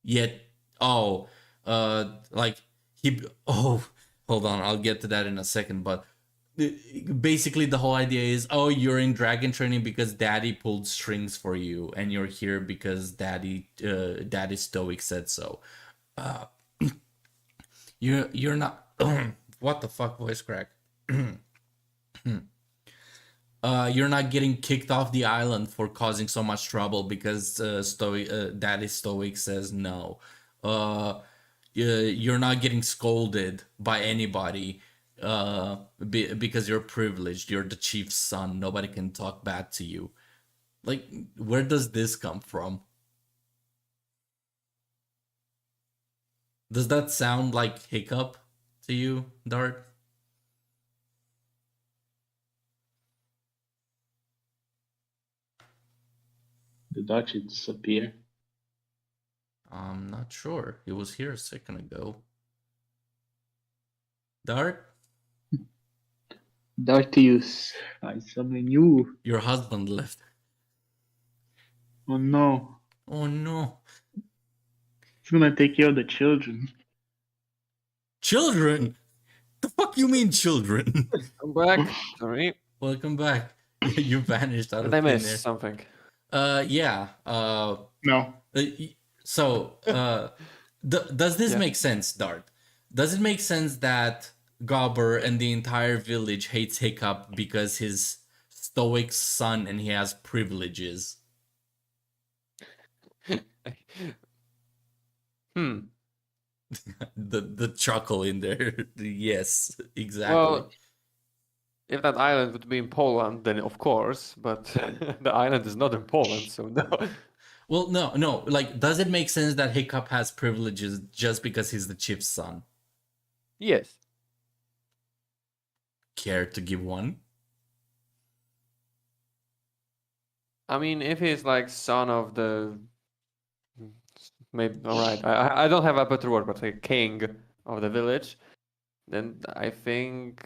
Yet, like hold on, I'll get to that in a second, but basically the whole idea is, oh, you're in dragon training because daddy pulled strings for you and you're here because daddy Stoic said so. You're not what the fuck, voice crack. You're not getting kicked off the island for causing so much trouble because daddy Stoic says no. You're not getting scolded by anybody because you're privileged. You're the chief's son. Nobody can talk bad to you. Like, where does this come from? Does that sound like Hiccup to you, Dart? The Dutch disappear. I'm not sure. He was here a second ago. Dart? Dartius, I summon you. Your husband left. Oh no. Oh no. He's gonna take care of the children. Children? The fuck you mean children? I'm back. Sorry. Welcome back. You vanished out of Did I thin miss air. something? Yeah. No. So, does this Yeah. make sense, Dart? Does it make sense that Gobber and the entire village hates Hiccup because his stoic son and he has privileges? The chuckle in there. Yes, exactly. Well, if that island would be in Poland, then of course, but the island is not in Poland, so no. Well, no. Like, does it make sense that Hiccup has privileges just because he's the chief's son? Yes. Care to give one? I mean, if he's like son of the, maybe all right. I don't have a better word, but like king of the village, then I think.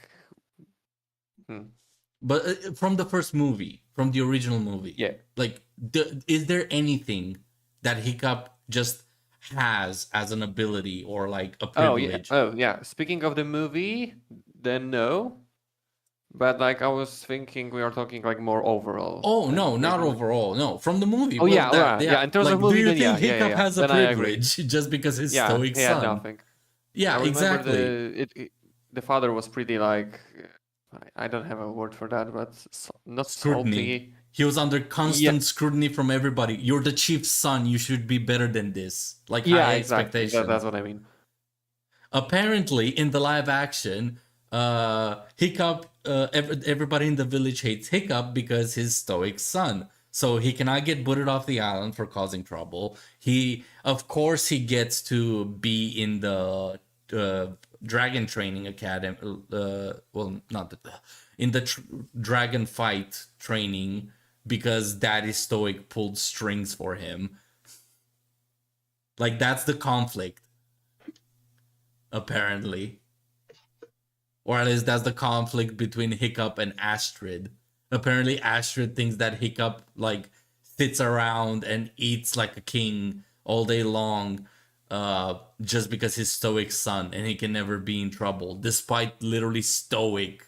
But from the first movie, from the original movie, Yeah. like, is there anything that Hiccup just has as an ability or like a Oh yeah. privilege? Oh yeah. Speaking of the movie, then no. But like I was thinking, we are talking like more overall. Oh no, like, not maybe- overall. No, from the movie. Oh, yeah, that- alright. Yeah, in terms like, of movie, do you then think yeah, Hiccup yeah. has a Then I agree. privilege just because his Yeah, stoic he had son? nothing. Yeah, I remember exactly. the father was pretty like I don't have a word for that, but not Scrutiny. salty. He was under constant scrutiny from everybody. You're the chief's son. You should be better than this. Like Yeah, high exactly. expectations. That's what I mean. Apparently, in the live action, Hiccup, everybody in the village hates Hiccup because he's stoic son. So he cannot get booted off the island for causing trouble. Of course, he gets to be in the dragon training academy. Well, not in the dragon fight training because Daddy Stoic pulled strings for him. Like, that's the conflict. Apparently. Or at least that's the conflict between Hiccup and Astrid. Apparently Astrid thinks that Hiccup like sits around and eats like a king all day long just because he's stoic son and he can never be in trouble, despite literally stoic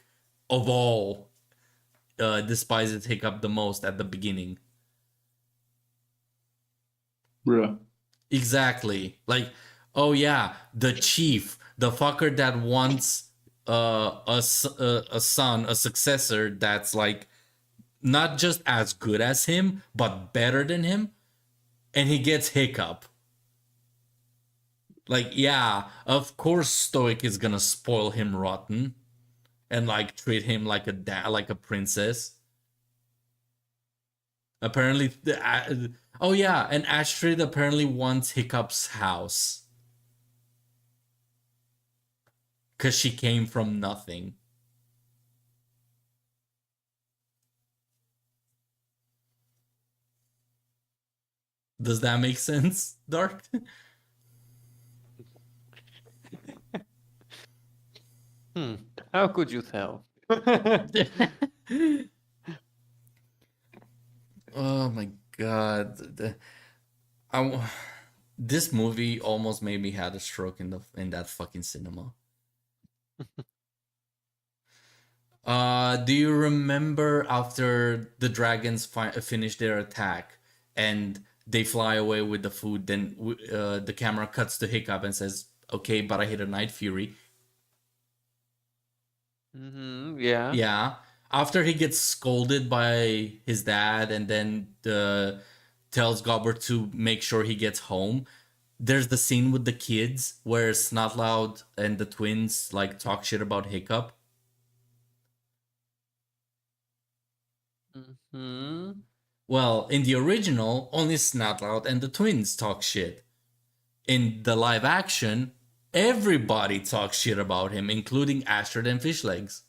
of all despises Hiccup the most at the beginning. Bruh. Exactly. Like, oh yeah, the chief, the fucker that wants a son, a successor that's like not just as good as him, but better than him, and he gets Hiccup. Like, yeah, of course Stoic is gonna spoil him rotten and like treat him like a princess. Apparently, oh yeah, and Astrid apparently wants Hiccup's house. Because she came from nothing. Does that make sense, Dark? How could you tell? Oh my god. This movie almost made me had a stroke in that fucking cinema. Do you remember after the dragons finish their attack and they fly away with the food, then the camera cuts to Hiccup and says, "Okay, but I hit a Night Fury." Yeah. Yeah. After he gets scolded by his dad and then tells Gobber to make sure he gets home, there's the scene with the kids where Snotloud and the twins like talk shit about Hiccup. Well, in the original, only Snotloud and the twins talk shit. In the live action, everybody talks shit about him, including Astrid and Fishlegs.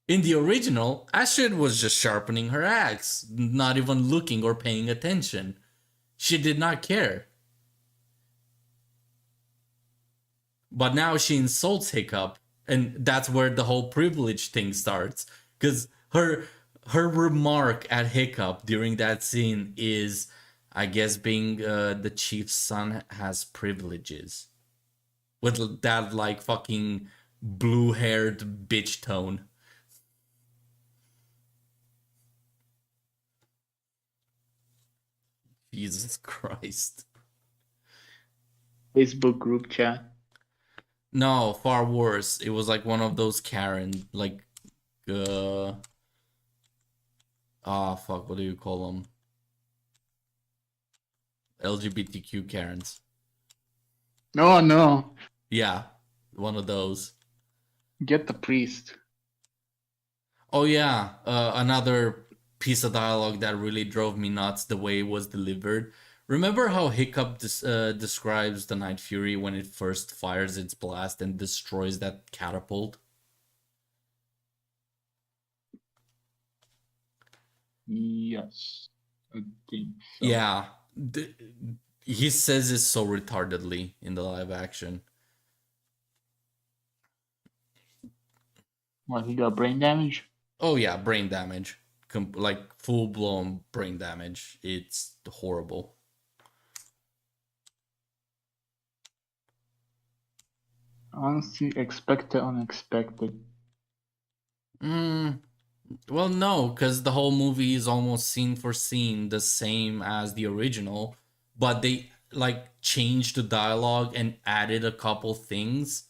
In the original, Astrid was just sharpening her axe, not even looking or paying attention. She did not care. But now she insults Hiccup, and that's where the whole privilege thing starts. Because her remark at Hiccup during that scene is, I guess, being the chief's son has privileges. With that, like, fucking blue-haired bitch tone. Jesus Christ. Facebook group chat. No, far worse. It was like one of those Karen, like, fuck, what do you call them? LGBTQ Karens. No, no. Yeah, one of those. Get the priest. Oh yeah, another piece of dialogue that really drove me nuts, the way it was delivered. Remember how Hiccup describes the Night Fury when it first fires its blast and destroys that catapult? Yes, I think so. Yeah, he says it so retardedly in the live action. What, he got brain damage? Oh yeah, brain damage. Like full-blown brain damage. It's horrible. Honestly, expect the unexpected. Well, no, because the whole movie is almost scene for scene the same as the original, but they like changed the dialogue and added a couple things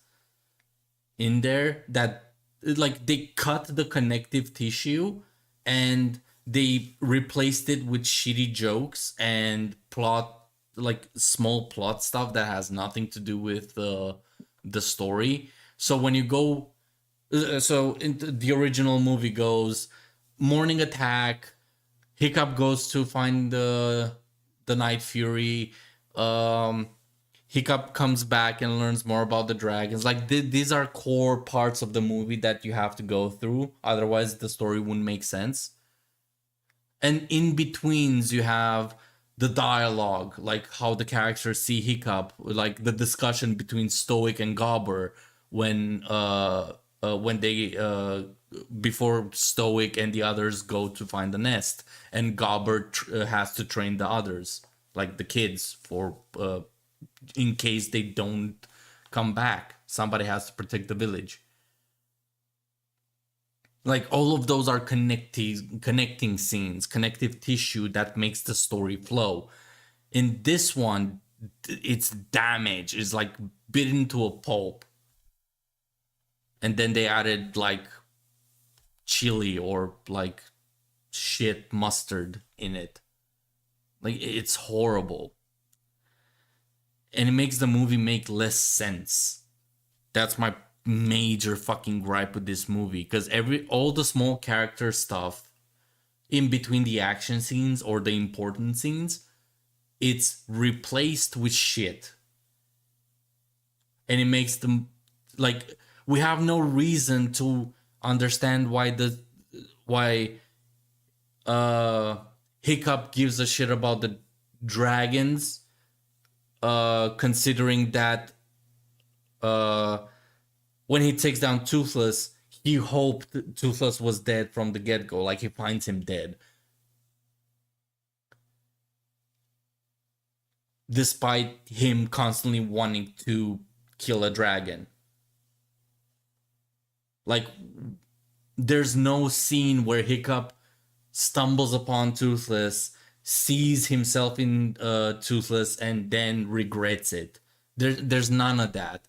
in there that, like, they cut the connective tissue and they replaced it with shitty jokes and plot, like small plot stuff that has nothing to do with the story. So when you go, so in the original movie goes, morning attack, Hiccup goes to find the Night Fury. Hiccup comes back and learns more about the dragons. Like these are core parts of the movie that you have to go through, otherwise the story wouldn't make sense. And in betweens you have the dialogue, like how the characters see Hiccup, like the discussion between Stoic and Gobber when they before Stoic and the others go to find the nest, and Gobber has to train the others, like the kids, for in case they don't come back. Somebody has to protect the village. Like all of those are connecting scenes, connective tissue that makes the story flow. In this one, it's damage. It's like bitten to a pulp. And then they added like chili or like shit mustard in it. Like it's horrible. And it makes the movie make less sense. That's my major fucking gripe with this movie, because all the small character stuff in between the action scenes or the important scenes, it's replaced with shit. And it makes them, like, we have no reason to understand why Hiccup gives a shit about the dragons, considering that when he takes down Toothless, he hoped Toothless was dead from the get-go, like he finds him dead. Despite him constantly wanting to kill a dragon. Like, there's no scene where Hiccup stumbles upon Toothless, sees himself in Toothless, and then regrets it. There's none of that.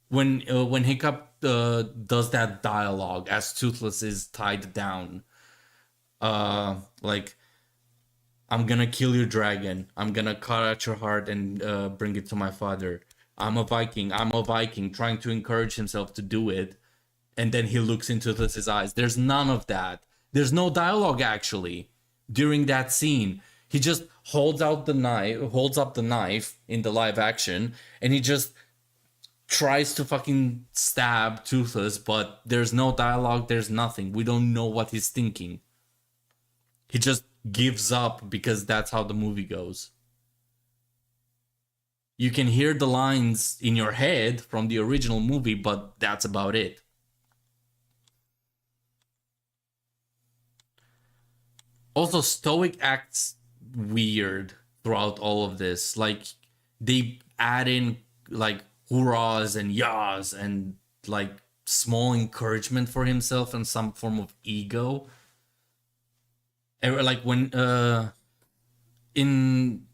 When Hiccup does that dialogue as Toothless is tied down, like, I'm gonna kill your dragon, I'm gonna cut out your heart and bring it to my father, I'm a Viking, trying to encourage himself to do it, and then he looks into Toothless's eyes. There's none of that. There's no dialogue actually during that scene. He just holds up the knife in the live action, and he just tries to fucking stab Toothless, but there's no dialogue, there's nothing. We don't know what he's thinking. He just gives up because that's how the movie goes. You can hear the lines in your head from the original movie, but that's about it. Also, Stoic acts weird throughout all of this. Like, they add in like hurrahs and yas and like small encouragement for himself and some form of ego. And like when in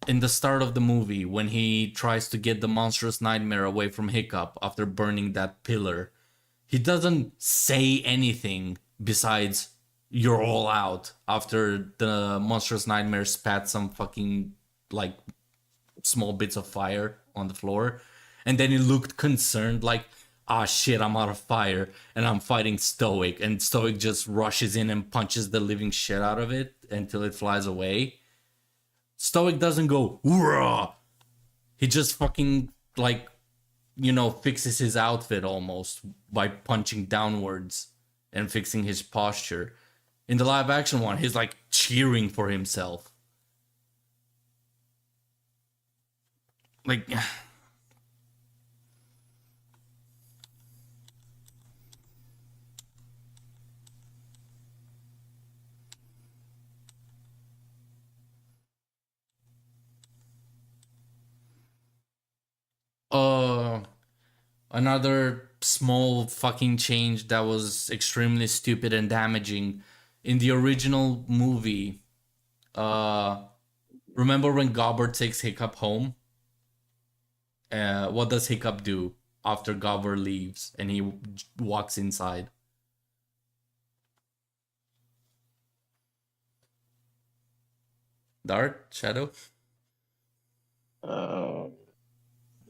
the start of the movie, when he tries to get the monstrous nightmare away from Hiccup after burning that pillar, he doesn't say anything besides "you're all out" after the monstrous nightmare spat some fucking like small bits of fire on the floor, and then he looked concerned like, ah shit, I'm out of fire and I'm fighting Stoic, and Stoic just rushes in and punches the living shit out of it until it flies away. Stoic doesn't go hoorah. He just fucking like, fixes his outfit almost by punching downwards and fixing his posture. In the live action one, he's like cheering for himself. Like, another small fucking change that was extremely stupid and damaging in the original movie. Remember when Gobber takes Hiccup home? What does Hiccup do after Gobber leaves and he walks inside? Dart? Shadow?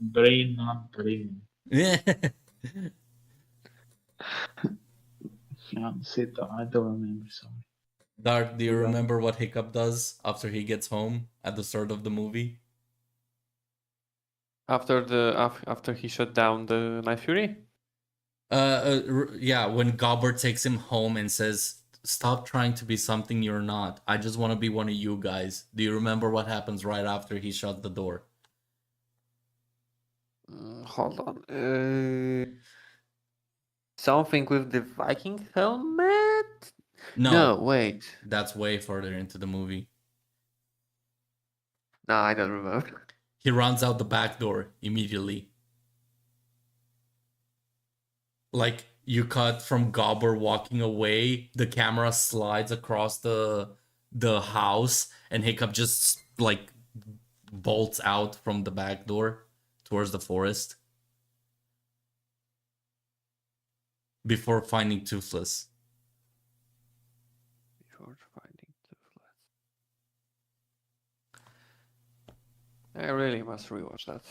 Brain not brain. Yeah. I don't remember. Sorry. Dart, do you remember what Hiccup does after he gets home at the start of the movie? After he shut down the Night Fury. Yeah, when Gobber takes him home and says, "Stop trying to be something you're not. I just want to be one of you guys." Do you remember what happens right after he shut the door? Hold on. Something with the Viking helmet? No, wait. That's way further into the movie. No, I don't remember. He runs out the back door immediately. Like, you cut from Gobber walking away, the camera slides across the house, and Hiccup just like bolts out from the back door towards the forest before finding Toothless. Before finding Toothless. I really must rewatch that.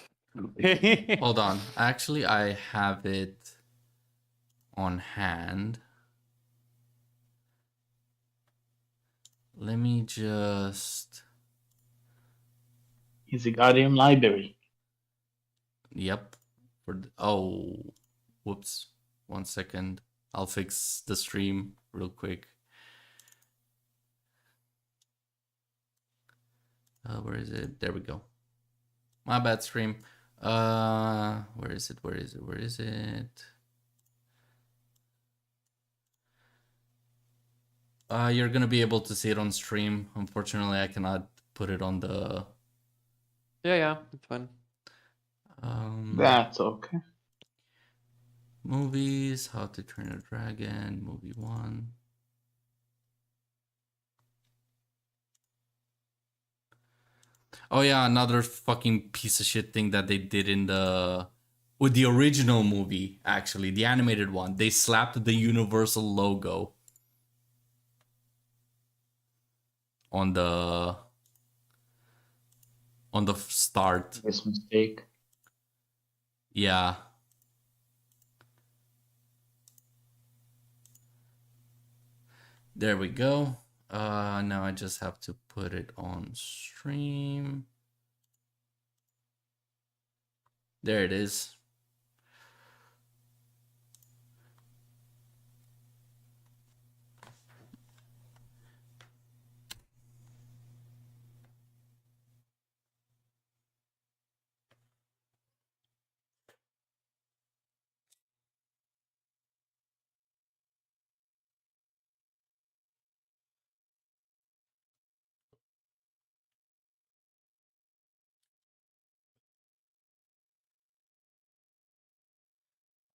Hold on. Actually, I have it on hand. Let me just... Is the goddamn library. Yep. Oh, whoops. 1 second. I'll fix the stream real quick. Where is it? There we go. My bad, stream. Where is it? Where is it? Where is it? You're gonna be able to see it on stream. Unfortunately, I cannot put it on the... Yeah, it's fine. That's okay. Movies, How to Train a Dragon, movie 1. Oh yeah, another fucking piece of shit thing that they did with the original movie, actually, the animated one. They slapped the Universal logo on the start. This mistake. Yeah. There we go. Now I just have to put it on stream. There it is.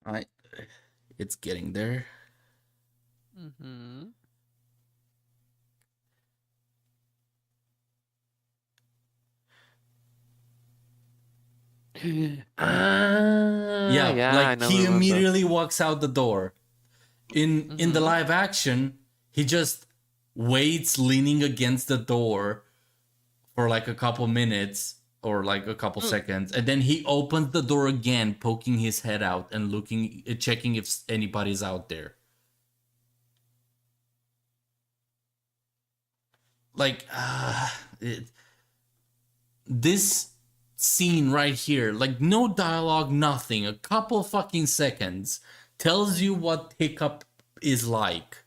I it's getting there. Mm-hmm. Yeah, Yeah, I like now he remember. immediately walks out the door. In the Mhm. live action, he just waits leaning against the door for like a couple minutes or like a couple seconds, and then he opens the door again, poking his head out and looking, checking if anybody's out there. Like, this scene right here, like no dialogue, nothing, a couple fucking seconds tells you what Hiccup is like.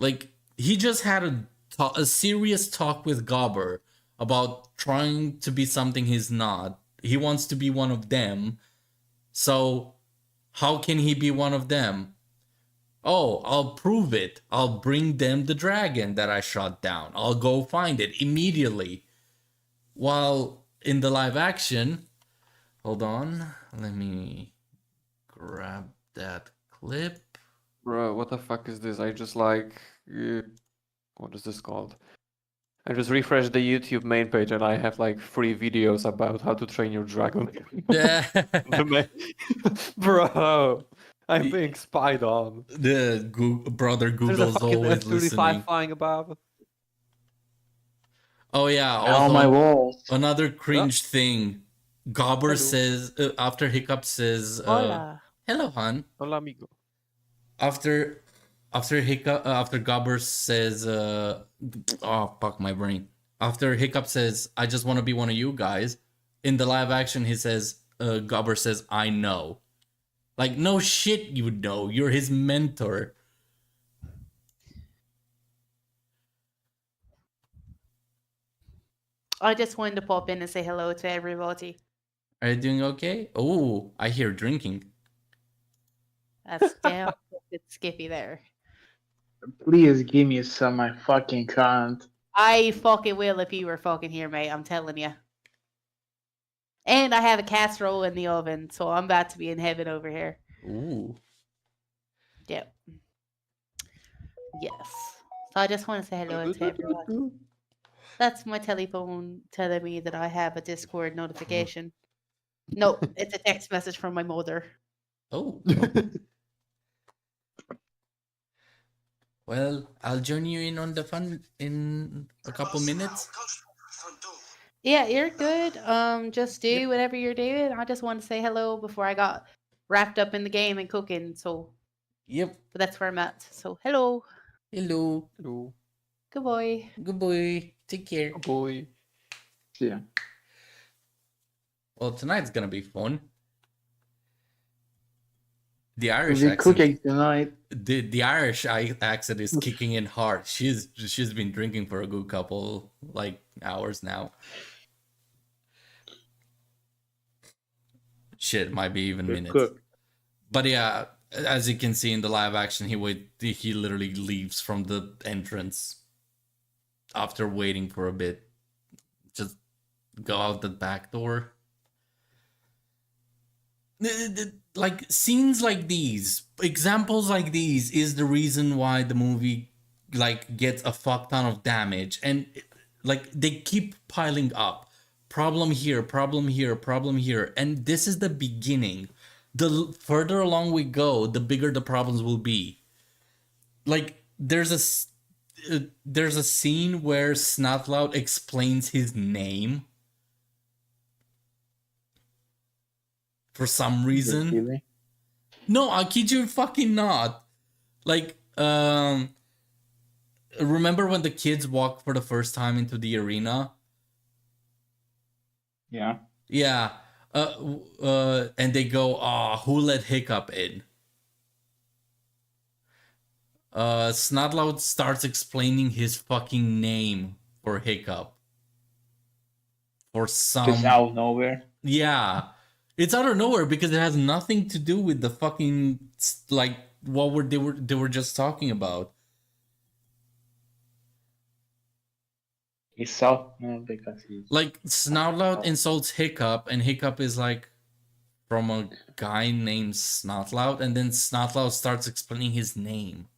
Like, he just had a serious talk with Gobber about trying to be something he's not. He wants to be one of them. So, how can he be one of them? Oh, I'll prove it. I'll bring them the dragon that I shot down. I'll go find it immediately. While in the live action, hold on, let me grab that clip. Bro, what the fuck is this? I just like what is this called? I just refreshed the YouTube main page and I have like 3 videos about how to train your dragon. The main- Bro, I'm being spied on. The brother There's a Google's fucking always F-35 listening. flying above. Oh yeah, On also my walls. another cringe thing. Gobber Hello. says after Hiccup says Hola. hello hon. Hola, amigo. After Hiccup after Gobber says oh fuck my brain. After Hiccup says I just want to be one of you guys, in the live action he says Gobber says I know. Like no shit you know. You're his mentor. I just wanted to pop in and say hello to everybody. Are you doing okay? Oh, I hear drinking. That's damn fucking Skippy there. Please give me some. I fucking can't. I fucking will if you were fucking here, mate. I'm telling you. And I have a casserole in the oven, so I'm about to be in heaven over here. Ooh. Yep. Yes. So I just want to say hello to everyone. That's my telephone telling me that I have a Discord notification. No, it's a text message from my mother. Oh. Well, I'll join you in on the fun in a couple minutes. Yeah, you're good. Just do whatever you're doing. I just want to say hello before I got wrapped up in the game and cooking. So, Yep. but that's where I'm at. So, hello. Hello. Hello. Good boy. Good boy. Take care. Oh boy. Yeah. Well, tonight's gonna be fun. The Irish We're accent. cooking tonight. The Irish accent is kicking in hard. She's been drinking for a good couple like hours now. Shit, might be even We're minutes. cooked. But yeah, as you can see in the live action, he literally leaves from the entrance after waiting for a bit. Just go out the back door. Like scenes like these, examples like these is the reason why the movie like gets a fuck ton of damage, and like they keep piling up. Problem here, problem here, problem here, and this is the beginning. The further along we go, the bigger the problems will be. Like there's a scene where Snotlout explains his name for some reason. Really? No, I kid you fucking not. Like, remember when the kids walked for the first time into the arena? Yeah. Yeah. And they go, who let Hiccup in? Snotlout starts explaining his fucking name for Hiccup. For some... Just out of nowhere. Yeah. It's out of nowhere because it has nothing to do with the fucking like what they were just talking about. He's south no, because he's Like Snotlout insults Hiccup, and Hiccup is like, from a guy named Snotlout, and then Snotlout starts explaining his name.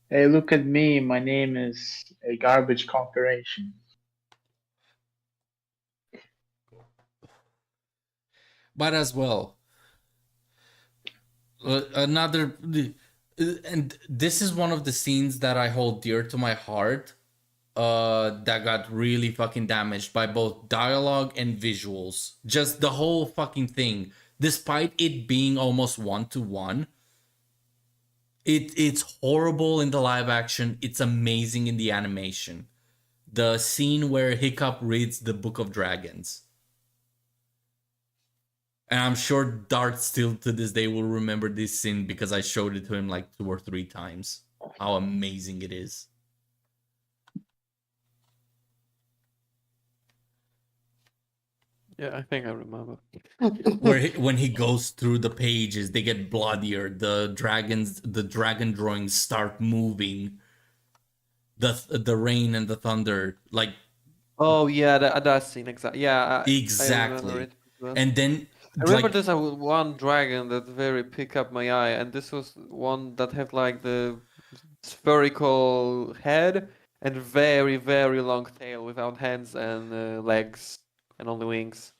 Hey, look at me. My name is a garbage corporation. But as well, another, and this is one of the scenes that I hold dear to my heart, that got really fucking damaged by both dialogue and visuals. Just the whole fucking thing, despite it being almost 1-to-1, it's horrible in the live action. It's amazing in the animation. The scene where Hiccup reads the Book of Dragons. And I'm sure Dart still to this day will remember this scene because I showed it to him like 2 or 3 times. How amazing it is. Yeah, I think I remember. When he goes through the pages, they get bloodier. The dragon drawings start moving. The rain and the thunder, like Oh yeah, that scene exactly. Yeah, I exactly. remember it as well. And then I remember like, there's one dragon that very pick up my eye, and this was one that had like the spherical head and very, very long tail without hands and legs and only wings.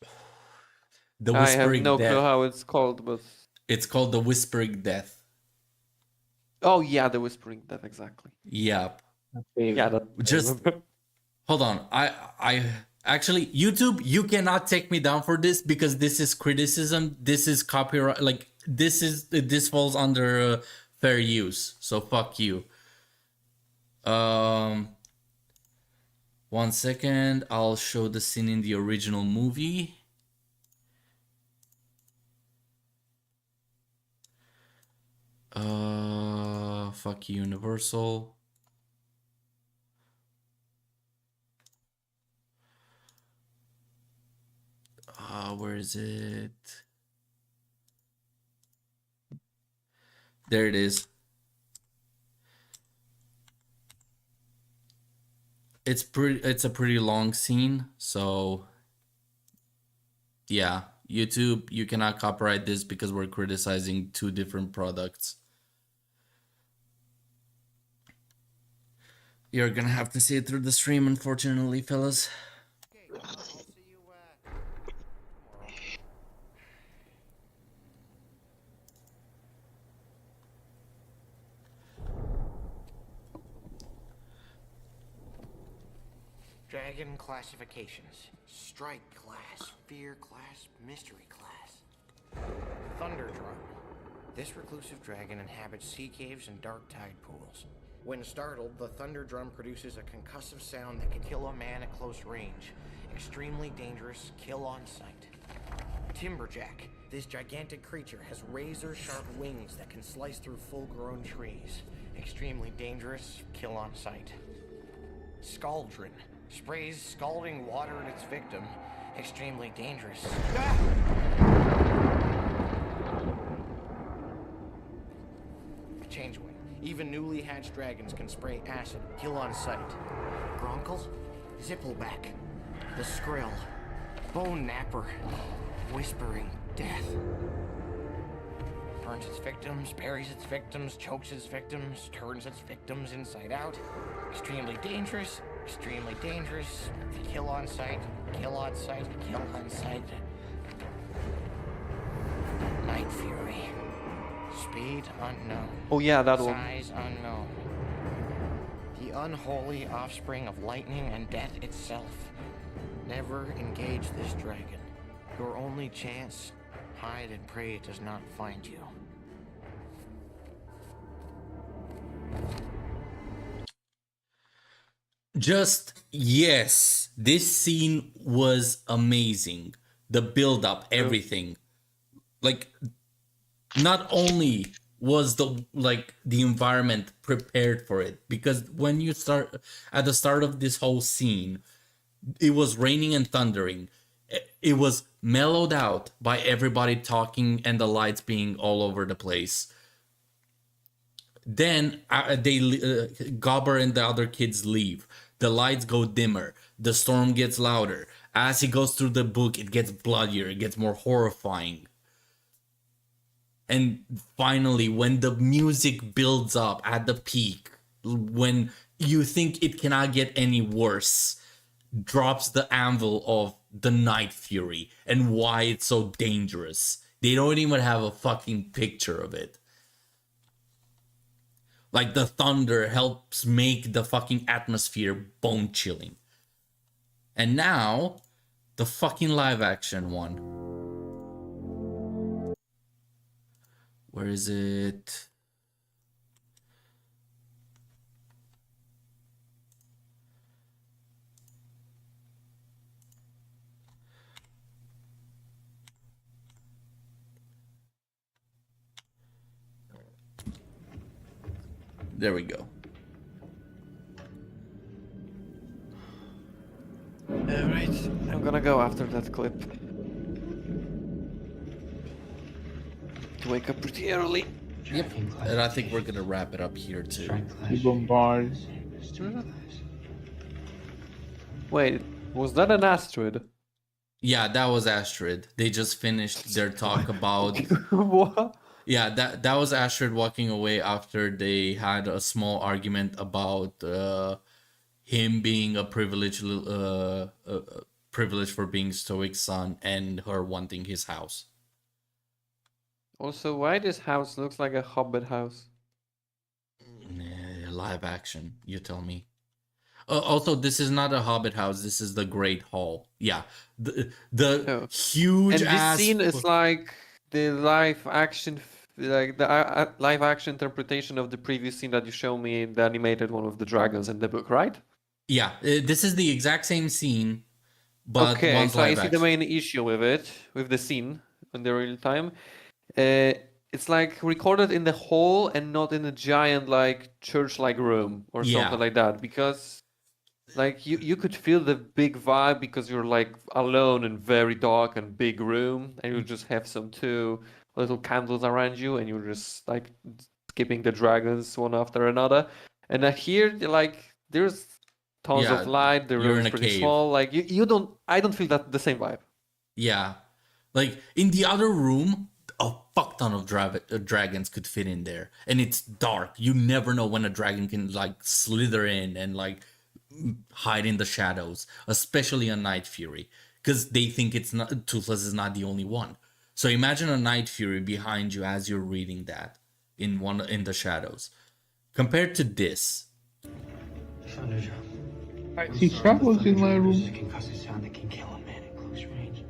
the I have Whispering no clue Death. how it's called, but It's called the Whispering Death. oh yeah, the Whispering Death exactly. Yeah. Yeah, that I Just remember. hold on. I actually, YouTube, you cannot take me down for this because this is criticism. This is copyright. Like this falls under fair use. So fuck you. 1 second. I'll show the scene in the original movie. Fuck you, Universal. Where is it? There it is. It's a pretty long scene, so yeah, YouTube, you cannot copyright this because we're criticizing 2 different products. You're gonna have to see it through the stream, unfortunately, fellas. Dragon classifications. Strike class, fear class, mystery class. Thunder Drum. This reclusive dragon inhabits sea caves and dark tide pools. When startled, the Thunder Drum produces a concussive sound that can kill a man at close range. Extremely dangerous, kill on sight. Timberjack. This gigantic creature has razor-sharp wings that can slice through full-grown trees. Extremely dangerous, kill on sight. Scaldron. Sprays scalding water at its victim. Extremely dangerous. Changeling. Even newly hatched dragons can spray acid, kill on sight. Gronkle. Zippleback. The Skrill. Bone Napper. Whispering Death. Burns its victims, buries its victims, chokes its victims, turns its victims inside out. Extremely dangerous, extremely dangerous. Kill on sight, kill on sight, kill on sight. Night Fury. Speed unknown. Oh yeah, that one. Size unknown. The unholy offspring of lightning and death itself. Never engage this dragon. Your only chance, hide and pray it does not find you. Just yes, this scene was amazing. The build up, everything. Like not only was the environment prepared for it, because when you start at the start of this whole scene, it was raining and thundering. It was mellowed out by everybody talking and the lights being all over the place. Then Gobber and the other kids leave. The lights go dimmer. The storm gets louder. As he goes through the book, it gets bloodier, it gets more horrifying. And finally, when the music builds up at the peak, when you think it cannot get any worse, drops the anvil of the Night Fury and why it's so dangerous. They don't even have a fucking picture of it. Like the thunder helps make the fucking atmosphere bone chilling. And now, the fucking live action one. Where is it? There we go. Alright, I'm gonna go after that clip. To wake up pretty early. Yep. And I think we're gonna wrap it up here too. You bombard. Wait, was that an asteroid? Yeah, that was Astrid. They just finished their talk about What? yeah, that was Astrid walking away after they had a small argument about him being a privileged privilege for being Stoic's son and her wanting his house. Also, why this house looks like a Hobbit house? Live action, you tell me. Also, this is not a Hobbit house. This is the Great Hall. Yeah, the Oh. huge And this ass. scene is like the live action, like the live action interpretation of the previous scene that you showed me in the animated one with the dragons in the book, right? Yeah, this is the exact same scene, but Okay, one's so I live see action. the main issue with it, with the scene in the real time. It's like recorded in the hall and not in a giant like church-like room or Yeah. something like that, because like you could feel the big vibe because you're like alone in very dark and big room, and you just have some two little candles around you, and you're just like skipping the dragons one after another. And here, like, there's tons Yeah, of light. The you're room in is a pretty cave. small. Like I don't feel that the same vibe. Yeah, like in the other room, a fuck ton of dragons could fit in there, and it's dark. You never know when a dragon can like slither in and like hide in the shadows, especially a Night Fury, because they think it's not Toothless is not the only one. So imagine a Night Fury behind you as you're reading that in the shadows. Compared to this, He travels in my room. Can cause a sound that can kill a man at close range.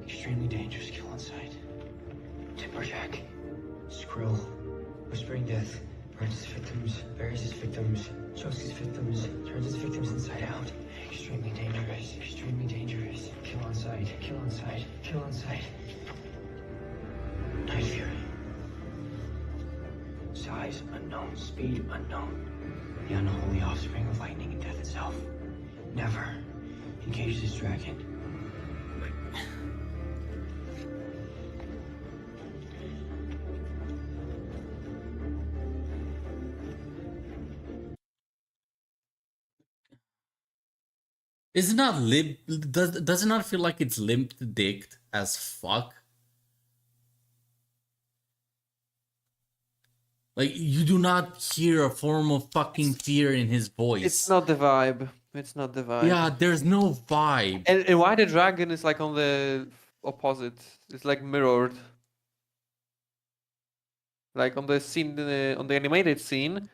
Extremely dangerous. Kill on sight. Timberjack. Skrill. Whispering death. Burns his victims. Buries his victims. Chokes his victims. Turns his victims inside out. Extremely dangerous. Extremely dangerous. Kill on sight. Kill on sight. Kill on sight. Night Fury. Size unknown. Speed unknown. The unholy offspring of lightning and death itself. Never engage this dragon. is it not does it not feel like it's limp dicked as fuck? Like you do not hear a form of fucking fear in his voice. It's not the vibe. It's not the vibe. Yeah, there's no vibe. And why the dragon is like on the opposite? It's like mirrored. Like on the scene, on the animated scene,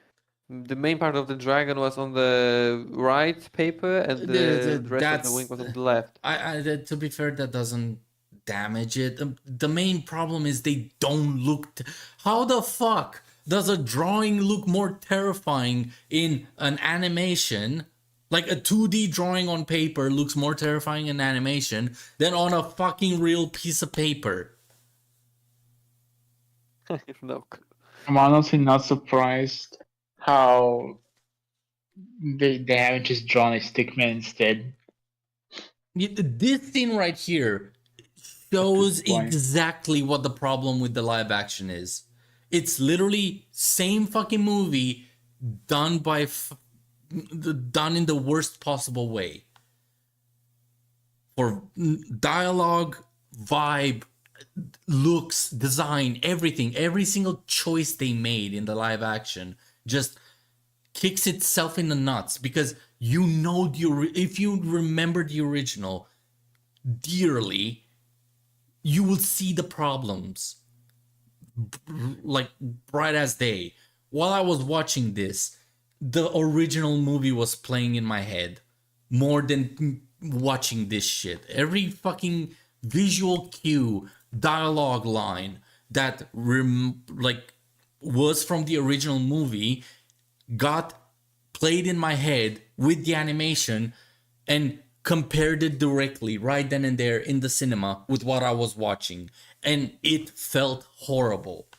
the main part of the dragon was on the right paper, and the rest of the wing was on the left. To be fair, that doesn't damage it. The main problem is they don't look. How the fuck does a drawing look more terrifying in an animation? Like a 2D drawing on paper looks more terrifying in animation than on a fucking real piece of paper. No. I'm honestly not surprised how they haven't just drawn a stickman instead. This scene right here shows Why? exactly what the problem with the live action is. It's literally same fucking movie done by done in the worst possible way. for dialogue, vibe, looks, design, everything, every single choice they made in the live action just kicks itself in the nuts, because you know if you remember the original dearly, you will see the problems like bright as day. While I was watching this, the original movie was playing in my head more than watching this shit. Every fucking visual cue, dialogue line that was from the original movie got played in my head with the animation and compared it directly right then and there in the cinema with what I was watching, and it felt horrible.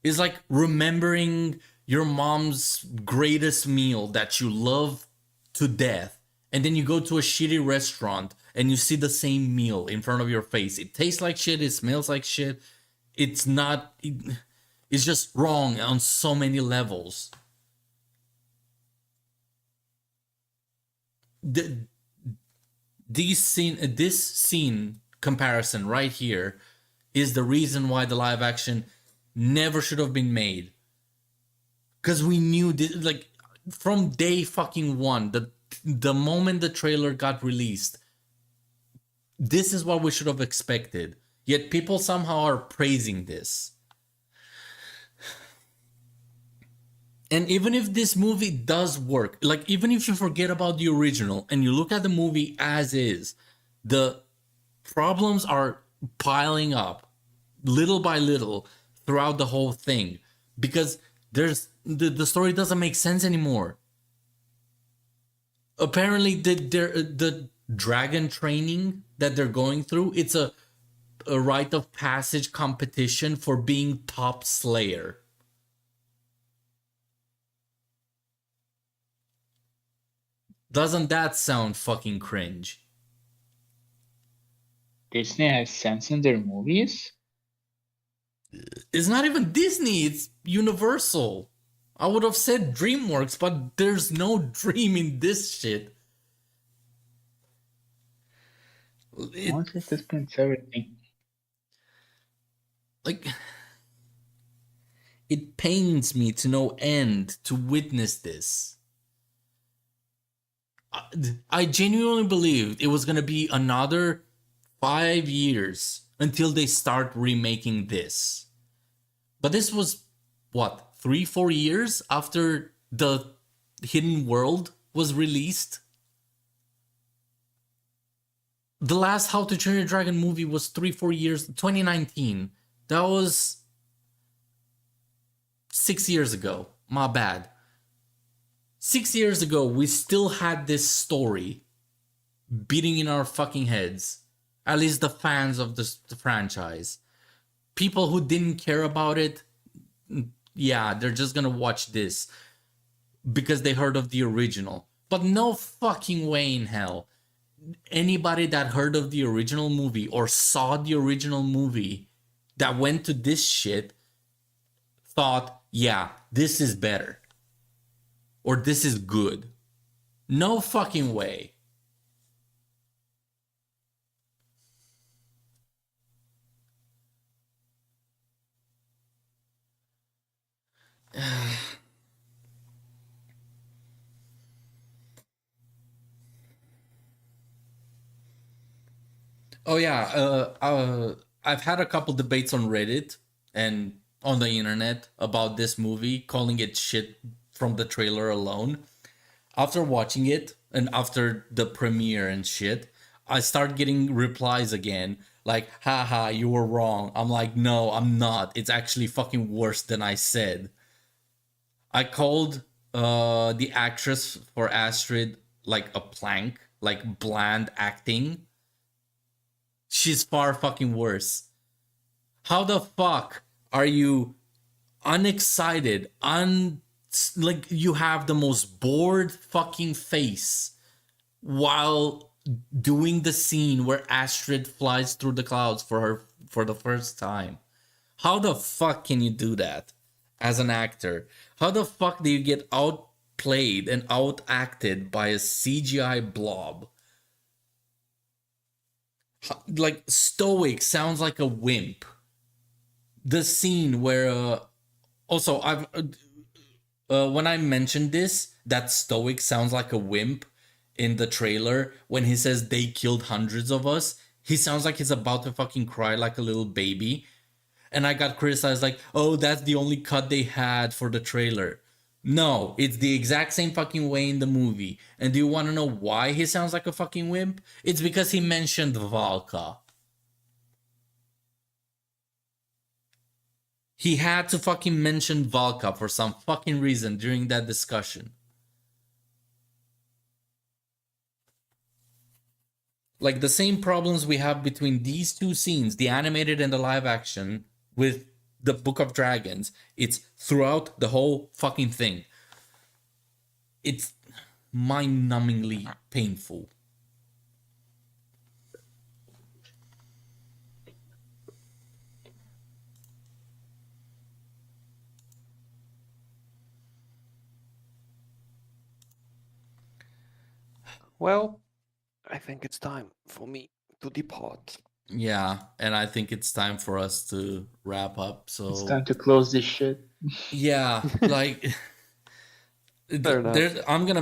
It's like remembering your mom's greatest meal that you love to death, and then you go to a shitty restaurant and you see the same meal in front of your face. It tastes like shit, it smells like shit. It's just wrong on so many levels. This scene comparison right here is the reason why the live action never should have been made. Because we knew this, like, from day fucking one, the moment the trailer got released, this is what we should have expected. Yet people somehow are praising this. And even if this movie does work, like, even if you forget about the original and you look at the movie as is, the problems are piling up little by little throughout the whole thing, because the story doesn't make sense anymore. Apparently the dragon training that they're going through, it's a rite of passage competition for being top slayer. Doesn't that sound fucking cringe? Disney has sense in their movies? It's not even Disney, it's Universal. I would have said DreamWorks, but there's no dream in this shit. What is this everything? Like, it pains me to no end to witness this. I genuinely believed it was gonna be another 5 years until they start remaking this. But this was, what, 3-4 years after the Hidden World was released? The last How to Train Your Dragon movie was 3-4 years, 2019. That was 6 years ago. My bad. 6 years ago, we still had this story beating in our fucking heads. At least the fans of the franchise. People who didn't care about it, yeah, they're just gonna watch this because they heard of the original. But no fucking way in hell anybody that heard of the original movie or saw the original movie that went to this shit thought, yeah, this is better. Or this is good. No fucking way. Oh yeah, I've had a couple debates on Reddit and on the internet about this movie, calling it shit from the trailer alone. After watching it and after the premiere and shit, I start getting replies again like, haha, you were wrong. I'm like, no, I'm not. It's actually fucking worse than I said. I called the actress for Astrid like a plank, like bland acting. She's far fucking worse. How the fuck are you unexcited, like you have the most bored fucking face while doing the scene where Astrid flies through the clouds for the first time? How the fuck can you do that as an actor? How the fuck do you get outplayed and outacted by a CGI blob? Like stoic sounds like a wimp. The scene where also I've when I mentioned this, that stoic sounds like a wimp in the trailer when he says they killed hundreds of us. He sounds like he's about to fucking cry like a little baby. And I got criticized like, oh, that's the only cut they had for the trailer. No, it's the exact same fucking way in the movie. And do you want to know why he sounds like a fucking wimp? It's because he mentioned Valka. He had to fucking mention Valka for some fucking reason during that discussion. Like the same problems we have between these two scenes, the animated and the live action, with the Book of Dragons, it's throughout the whole fucking thing. It's mind-numbingly painful. Well, I think it's time for me to depart. Yeah, and I think it's time for us to wrap up. So It's time to close this shit. yeah, like Fair enough. I'm gonna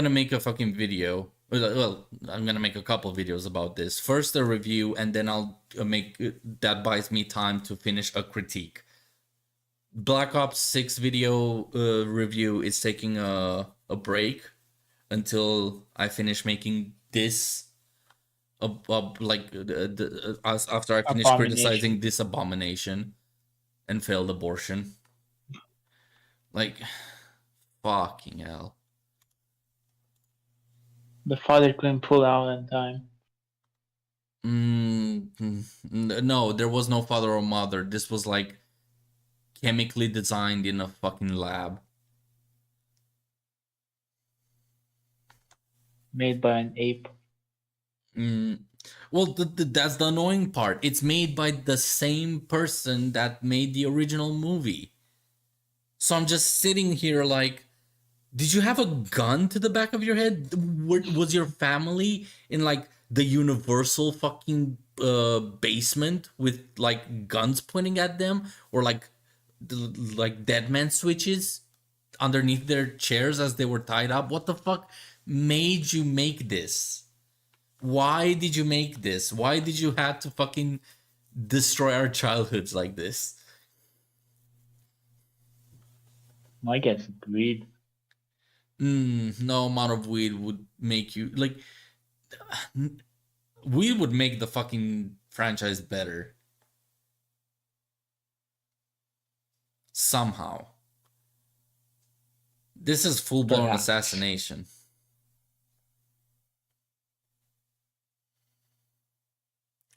make a fucking video. Well, I'm gonna make a couple videos about this. First a review, and then I'll make that buys me time to finish a critique. Black Ops 6 video review is taking a break until I finish making this. After I finish criticizing this abomination and failed abortion. Like, fucking hell. The father couldn't pull out in time. No, there was no father or mother. This was like chemically designed in a fucking lab. Made by an ape. Well, that's the annoying part. It's made by the same person that made the original movie. So I'm just sitting here like, did you have a gun to the back of your head? Was your family in like the Universal fucking basement with like guns pointing at them, or like dead man switches underneath their chairs as they were tied up? What the fuck made you make this? Why did you make this? Why did you have to fucking destroy our childhoods like this? I guess greed. No amount of weed would make you like. Weed would make the fucking franchise better. Somehow. This is full blown Perhaps. assassination.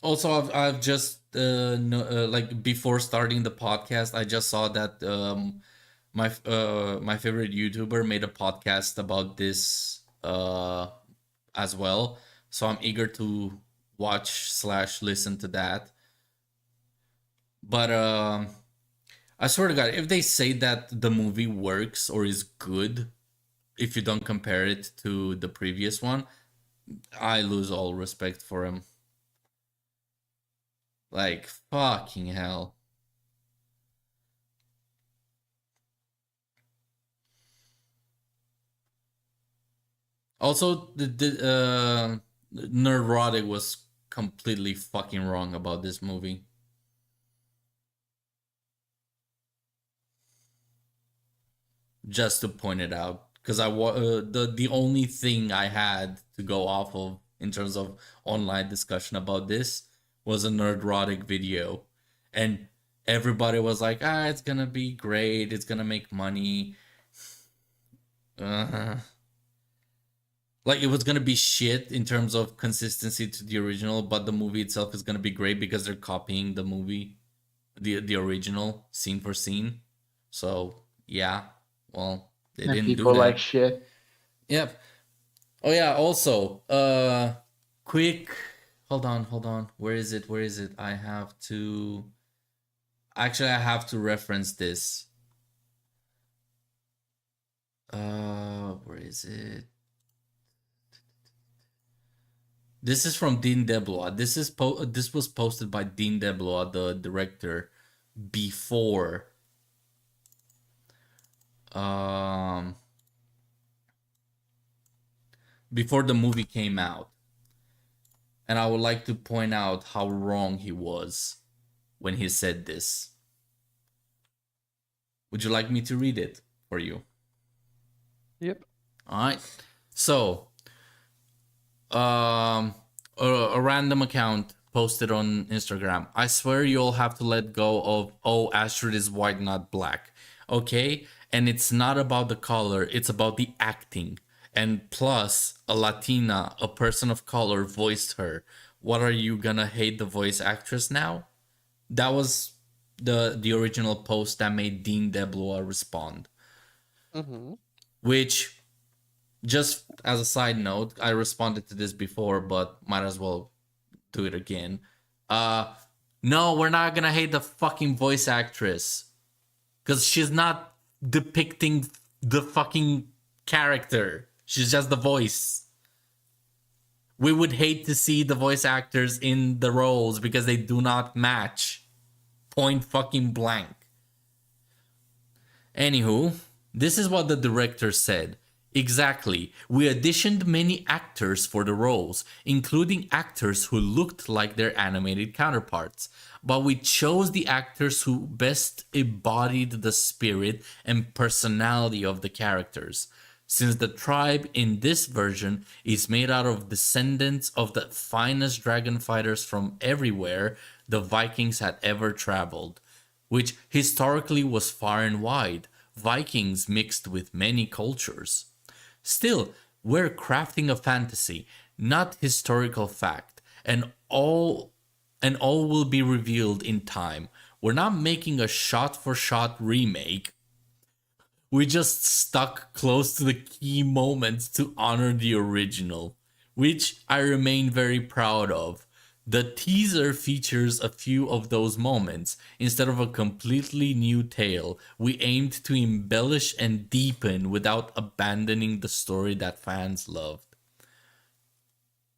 Also, I've just like before starting the podcast, I just saw that my favorite YouTuber made a podcast about this as well. So I'm eager to watch/listen to that. But I swear to God, if they say that the movie works or is good, if you don't compare it to the previous one, I lose all respect for him. Like, fucking hell. Also, the Nerdrotic was completely fucking wrong about this movie. Just to point it out, because the only thing I had to go off of in terms of online discussion about this was a Nerdrotic video, and everybody was like, it's gonna be great, it's gonna make money. Like, it was gonna be shit in terms of consistency to the original, but the movie itself is gonna be great because they're copying the movie, the original scene for scene. So yeah, well, they And didn't do people that. like shit. Yep. Oh yeah, also, quick, hold on. Where is it? I have to reference this. Where is it? This is from Dean DeBlois. This was posted by Dean DeBlois, the director, before before the movie came out. And I would like to point out how wrong he was when he said this. Would you like me to read it for you? Yep. All right. So, a random account posted on Instagram. I swear you'll have to let go of, oh, Astrid is white, not black. Okay? And it's not about the color, it's about the acting. And plus, a Latina, a person of color, voiced her. What are you gonna hate the voice actress now? That was the original post that made Dean DeBlois respond. Mm-hmm. Which, just as a side note, I responded to this before, but might as well do it again. No, we're not gonna hate the fucking voice actress. Because she's not depicting the fucking character. She's just the voice. We would hate to see the voice actors in the roles because they do not match. Point fucking blank. Anywho, this is what the director said. Exactly. We auditioned many actors for the roles, including actors who looked like their animated counterparts. But we chose the actors who best embodied the spirit and personality of the characters. Since the tribe in this version is made out of descendants of the finest dragon fighters from everywhere the Vikings had ever traveled, which historically was far and wide, Vikings mixed with many cultures. Still, we're crafting a fantasy, not historical fact, and all will be revealed in time. We're not making a shot-for-shot remake. We just stuck close to the key moments to honor the original, which I remain very proud of. The teaser features a few of those moments. Instead of a completely new tale, we aimed to embellish and deepen without abandoning the story that fans loved.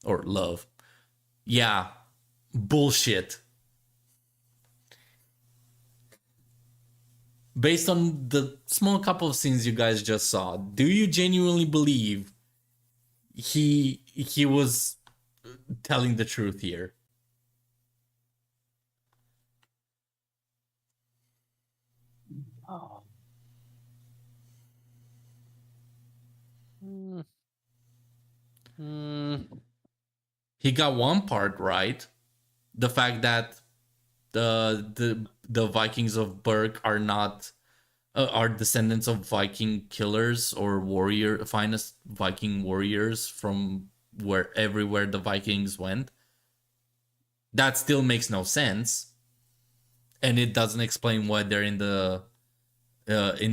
Or love. Yeah, bullshit. Based on the small couple of scenes you guys just saw, do you genuinely believe he was telling the truth here? Oh. He got one part right. The fact that the Vikings of Berk are not are descendants of Viking killers or finest Viking warriors from everywhere the Vikings went. That still makes no sense, and it doesn't explain why they're in the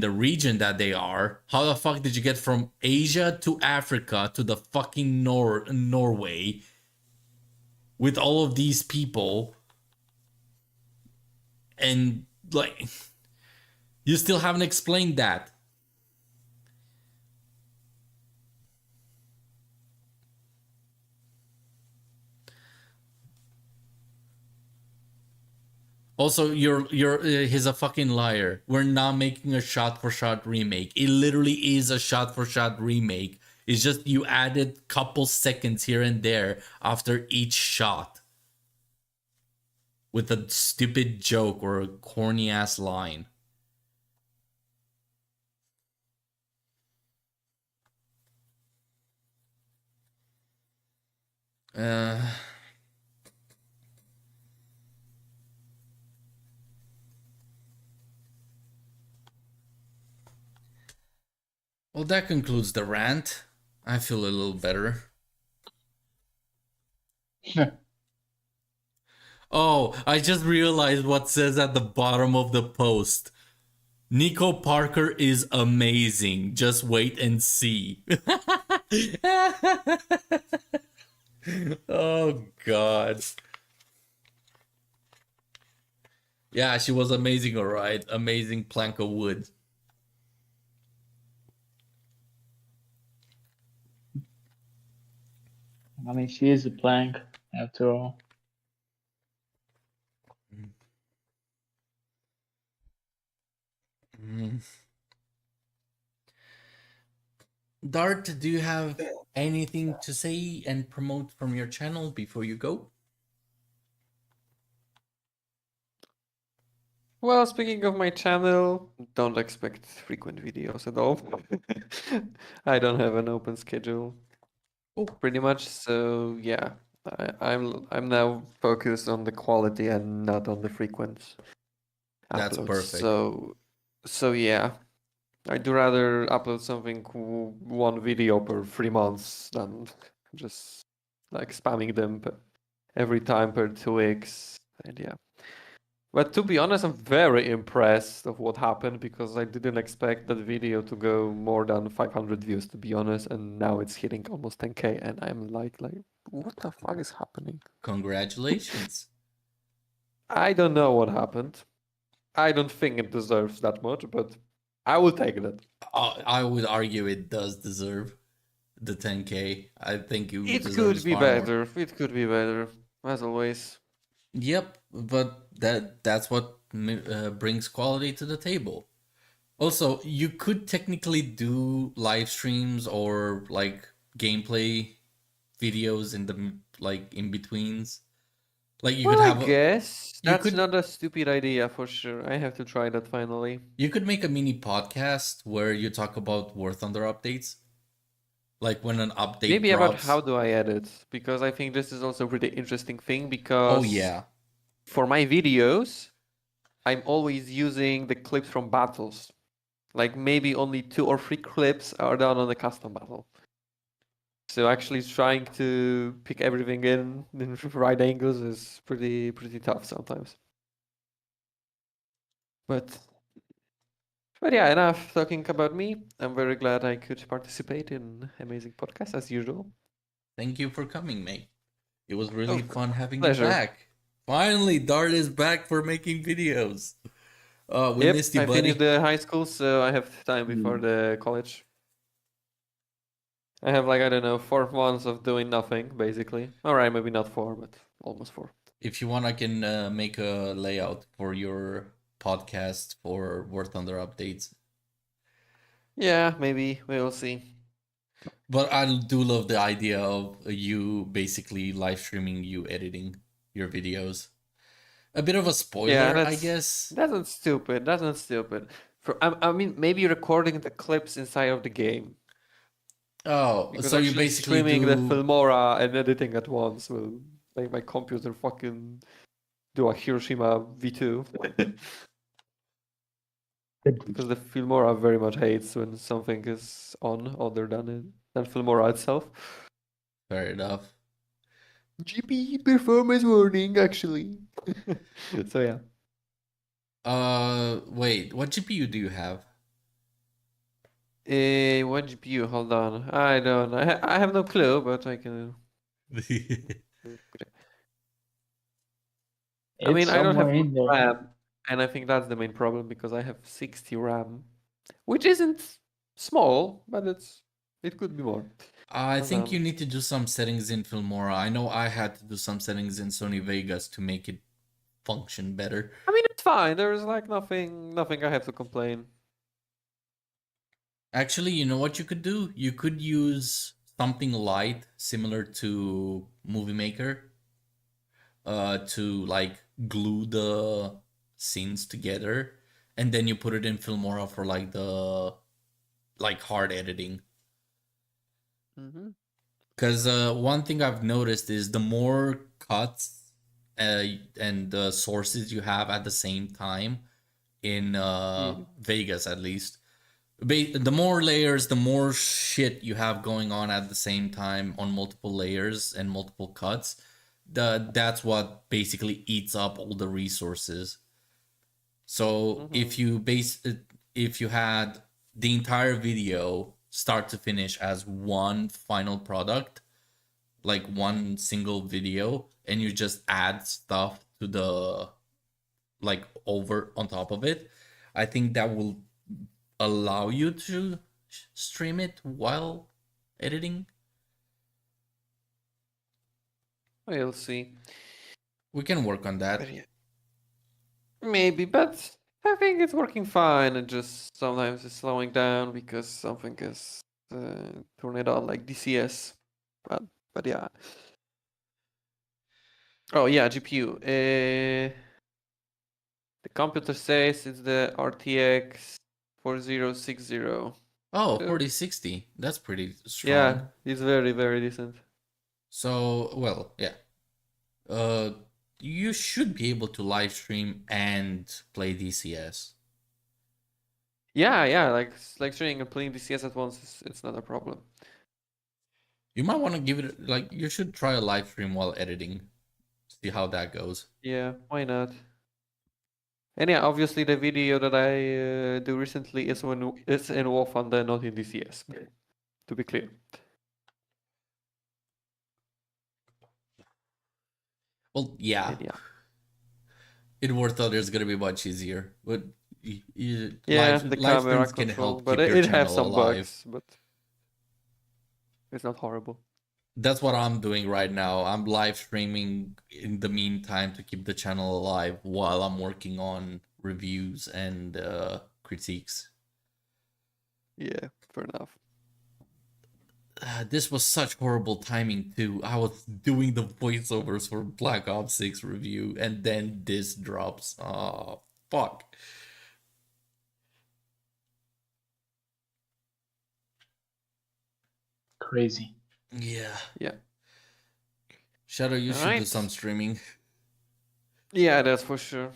region that they are. How the fuck did you get from Asia to Africa to the fucking Norway with all of these people? And like, you still haven't explained that. Also, he's a fucking liar. We're not making a shot-for-shot remake. It literally is a shot-for-shot remake. It's just you added couple seconds here and there after each shot with a stupid joke or a corny ass line. Well, that concludes the rant. I feel a little better. Oh, I just realized what says at the bottom of the post. Nico Parker is amazing. Just wait and see. Oh, God. Yeah, she was amazing, alright. Amazing plank of wood. I mean, she is a plank after all. Mm. Dart, do you have anything to say and promote from your channel before you go? Well, speaking of my channel, don't expect frequent videos at all. I don't have an open schedule, pretty much. So yeah, I'm now focused on the quality and not on the frequent That's uploads. perfect. So yeah, I do rather upload something one video per 3 months than just like spamming them every time per 2 weeks. And yeah. But to be honest, I'm very impressed of what happened because I didn't expect that video to go more than 500 views, to be honest, and now it's hitting almost 10K, and I'm like, what the fuck is happening? Congratulations. I don't know what happened. I don't think it deserves that much, but I will take that. I would argue it does deserve the 10K. I think you It deserves could be far more. better. It could be better, as always. Yep, but that's what brings quality to the table. Also, you could technically do live streams or like gameplay videos in the like in betweens. Like you could Well, have I guess you that's could- not a stupid idea for sure. I have to try that finally. you could make a mini podcast where you talk about War Thunder updates. Like when an update Maybe about drops. how do I edit, because I think this is also a pretty interesting thing because Oh yeah. for my videos, I'm always using the clips from battles. Like maybe only 2 or 3 clips are done on the custom battle. So actually trying to pick everything in right angles is pretty tough sometimes. But yeah, enough talking about me. I'm very glad I could participate in amazing podcast as usual. Thank you for coming, mate. It was really fun having pleasure. you back. Finally, Dart is back for making videos. We Yep, missed you, I buddy. finished the high school, so I have time before the college. I have like, I don't know, 4 months of doing nothing, basically. Alright, maybe not 4, but almost 4. If you want, I can make a layout for your podcast for War Thunder updates. Yeah, maybe. We'll see. But I do love the idea of you basically live streaming you editing your videos. A bit of a spoiler, Yeah, I that's- guess. That's not stupid. That's not stupid. I mean, maybe recording the clips inside of the game. Oh, Because so you actually basically streaming do... the Filmora and editing at once will make my computer fucking do a Hiroshima V2. Because the Filmora very much hates when something is on other than Filmora itself. Fair enough. GPU performance warning, actually. So yeah. Wait, what GPU do you have? What GPU? Hold on. I don't. I have no clue, but I can. I mean, It's I don't have somewhere in there. RAM, and I think that's the main problem because I have 60 RAM, which isn't small, but it could be more. I think Hold you on. need to do some settings in Filmora. I know I had to do some settings in Sony Vegas to make it function better. I mean, it's fine. There's like nothing I have to complain. Actually, you know what you could do? You could use something light, similar to Movie Maker, to like glue the scenes together, and then you put it in Filmora for like the hard editing. Mm-hmm. Because one thing I've noticed is the more cuts and the sources you have at the same time in Vegas, at least, the more layers, the more shit you have going on at the same time on multiple layers and multiple cuts. That's what basically eats up all the resources. So if you had the entire video start to finish as one final product, like one single video, and you just add stuff to the like over on top of it, I think that will allow you to stream it while editing. We'll see. We can work on that. But yeah. Maybe, but I think it's working fine. And just sometimes it's slowing down because something is turn it on like DCS. But yeah. Oh yeah, GPU. The computer says it's the RTX 4060. Oh, Yeah. 4060. That's pretty strong. Yeah, it's very, very decent. So, well, yeah. You should be able to live stream and play DCS. Yeah, like streaming and playing DCS at once, it's not a problem. You might want to give it, like, you should try a live stream while editing. See how that goes. Yeah, why not? And yeah, obviously the video that I do recently is in War Thunder, not in DCS. To be clear. Well, yeah. And yeah. In War Thunder is gonna be much easier, but Yeah, live the streams camera can control, help but keep your it has channel some alive. bugs, but it's not horrible. That's what I'm doing right now. I'm live streaming in the meantime to keep the channel alive while I'm working on reviews and critiques. Yeah, fair enough. This was such horrible timing too. I was doing the voiceovers for Black Ops 6 review and then this drops. Oh, fuck. Crazy. Yeah. Yeah. Shadow, you should do Alright. some streaming. Yeah, that's for sure.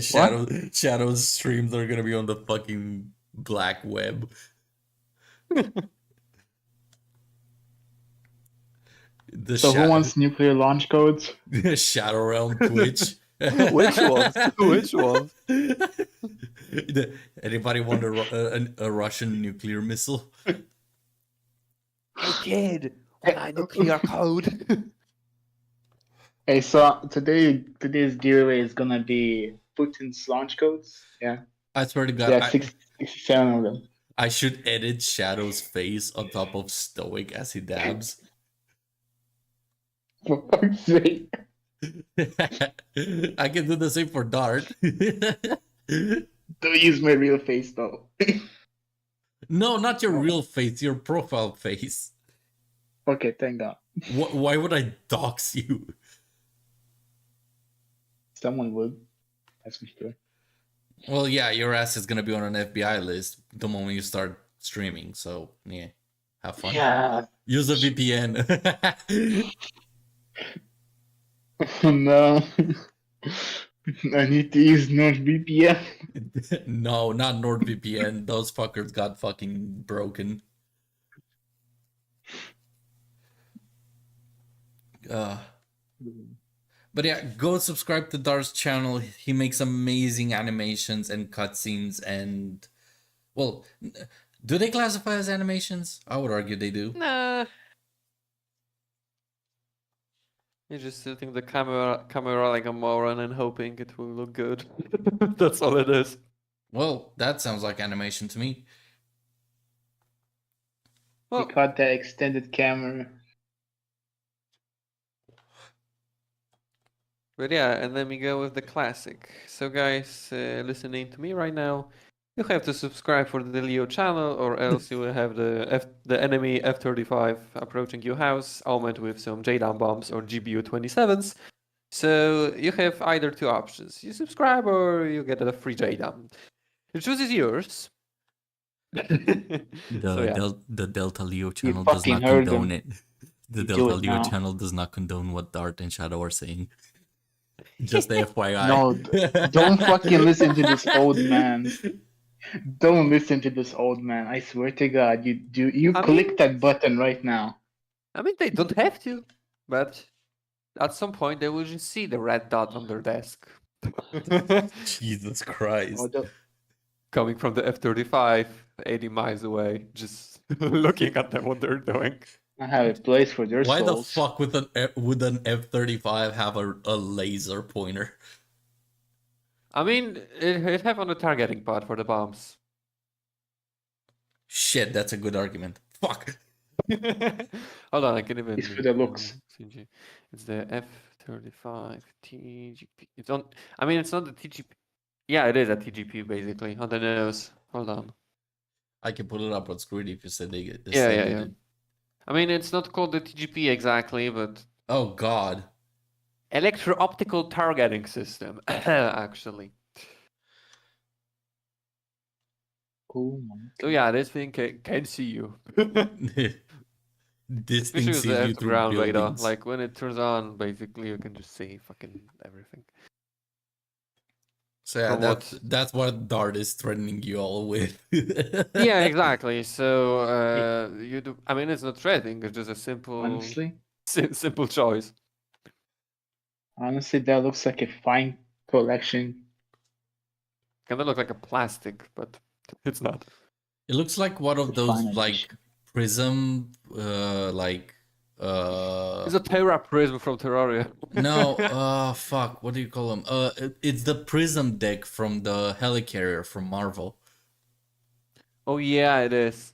Shadow's streams are gonna be on the fucking black web. The So who wants nuclear launch codes? Shadow Realm Twitch. Which ones? Which ones? Anybody want a Russian nuclear missile? Hey kid, want a nuclear code? Hey, so today's giveaway is gonna be Putin's launch codes. Yeah, I swear to God, yeah, 67 of them. I should edit Shadow's face on top of Stoic as he dabs. For fuck's sake. I can do the same for Dart. Don't use my real face though. No, not your real face, your profile face. Okay, thank God. Why would I dox you? Someone would. That's for sure. Well, yeah, your ass is gonna be on an FBI list the moment you start streaming. So yeah, have fun. Yeah. Use a VPN. No. I need to use NordVPN. No, not NordVPN. Those fuckers got fucking broken. But yeah, go subscribe to Dar's channel. He makes amazing animations and cutscenes and, well, do they classify as animations? I would argue they do. Nah. You're just tilting the camera like a moron and hoping it will look good. That's all it is. Well, that sounds like animation to me. Well, We caught that extended camera. but yeah, and then we go with the classic. So guys, listening to me right now, you have to subscribe for the Leo channel, or else you will have the enemy F-35 approaching your house, armed with some JDAM bombs or GBU-27s. So you have either two options: you subscribe or you get a free JDAM. The choice is yours. So, yeah. The Delta Leo channel does fucking not heard condone them. it. The You do Delta it Leo now. channel does not condone what Dart and Shadow are saying. Just FYI. No, don't fucking listen to this old man. Don't listen to this old man. I swear to God, you I click mean- that button right now. I mean, they don't have to, but at some point they will just see the red dot on their desk. Jesus Christ. Oh, Coming from the F-35, 80 miles away, just looking at them what they're doing. I have a place for their Why souls. the fuck would an F-35 have a laser pointer? I mean, it have on the targeting part for the bombs. Shit, that's a good argument. Fuck. Hold on, I can even. It's for the looks. CG. It's the F-35 TGP. It's on. I mean, it's not the TGP. Yeah, it is a TGP basically on the nose. Hold on. I can pull it up on screen if you said they get. Yeah. I mean, it's not called the TGP exactly, but Oh God. electro-optical targeting system, actually. Oh my So yeah, this thing can see you. This thing Especially with sees the you air to through ground radar. buildings. Like when it turns on, basically you can just see fucking everything. So yeah, from that's what Dart is threatening you all with. Yeah, exactly. So you do. I mean, it's not threatening. It's just a simple, Honestly, simple choice. honestly, that looks like a fine collection. Kind of look like a plastic, but it's not. It looks like one of The those fine like edition. prism It's a Terra Prism from Terraria. no fuck, what do you call them? It's the prism deck from the helicarrier from Marvel. Oh yeah, it is.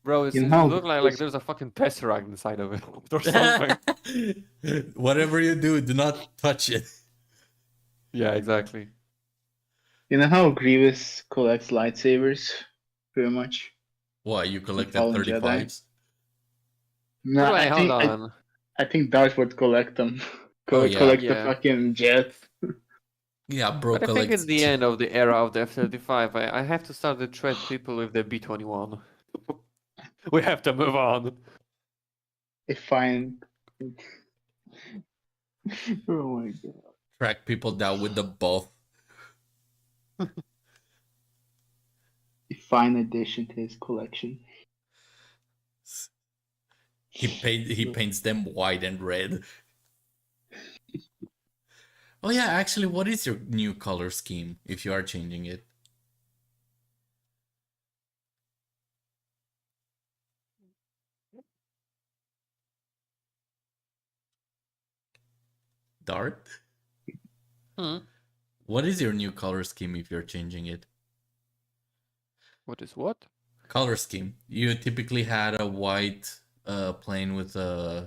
Bro, You it know, look like it's- there's a fucking Tesseract inside of it or something. Whatever you do not touch it. Yeah, exactly. You know how Grievous collects lightsabers? Pretty much. What, you collected Fallen Jedi? 35s? No, Wait, I hold think on. I think Dart would collect them. Oh, yeah. Collect Yeah. the fucking jet. Yeah, bro But I think collects it's the end of the era of the F-35. I have to start to treat people with the B-21. We have to move on. A fine. Oh my god. track people down with the bow. A fine addition to his collection. He paints them white and red. Oh yeah, actually, what is your new color scheme if you are changing it? Dart? Hmm. What is your new color scheme if you're changing it? What is what? Color scheme. You typically had a white plane with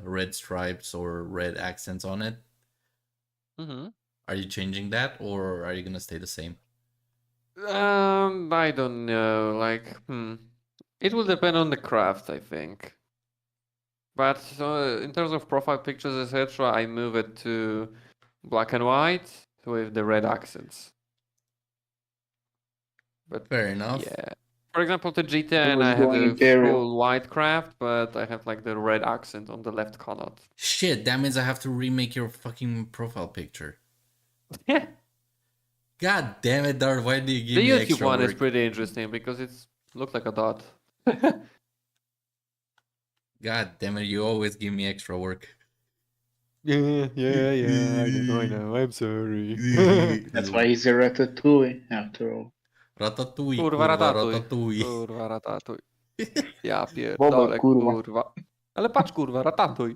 red stripes or red accents on it. Mm-hmm. Are you changing that or are you gonna stay the same? I don't know. It will depend on the craft, I think. But in terms of profile pictures, etc., I move it to black and white with the red accents. But Fair enough. yeah. For example, the G10, was I have going the Imperial. full white craft, but I have like the red accent on the left cannon. Shit, that means I have to remake your fucking profile picture. Yeah. God damn it, Dart, why do you give The me YouTube extra one is work? pretty interesting because it looks like a dot. God damn it, you always give me extra work. Yeah, I know, I'm sorry. That's why he's a ratatouille, after all. Ratatouille, Kurwa ratatuj. ratatouille. Kurwa ratatuj. Ja Boba, pierdolę, kurwa. kurwa. Ale patrz kurwa, ratatuj.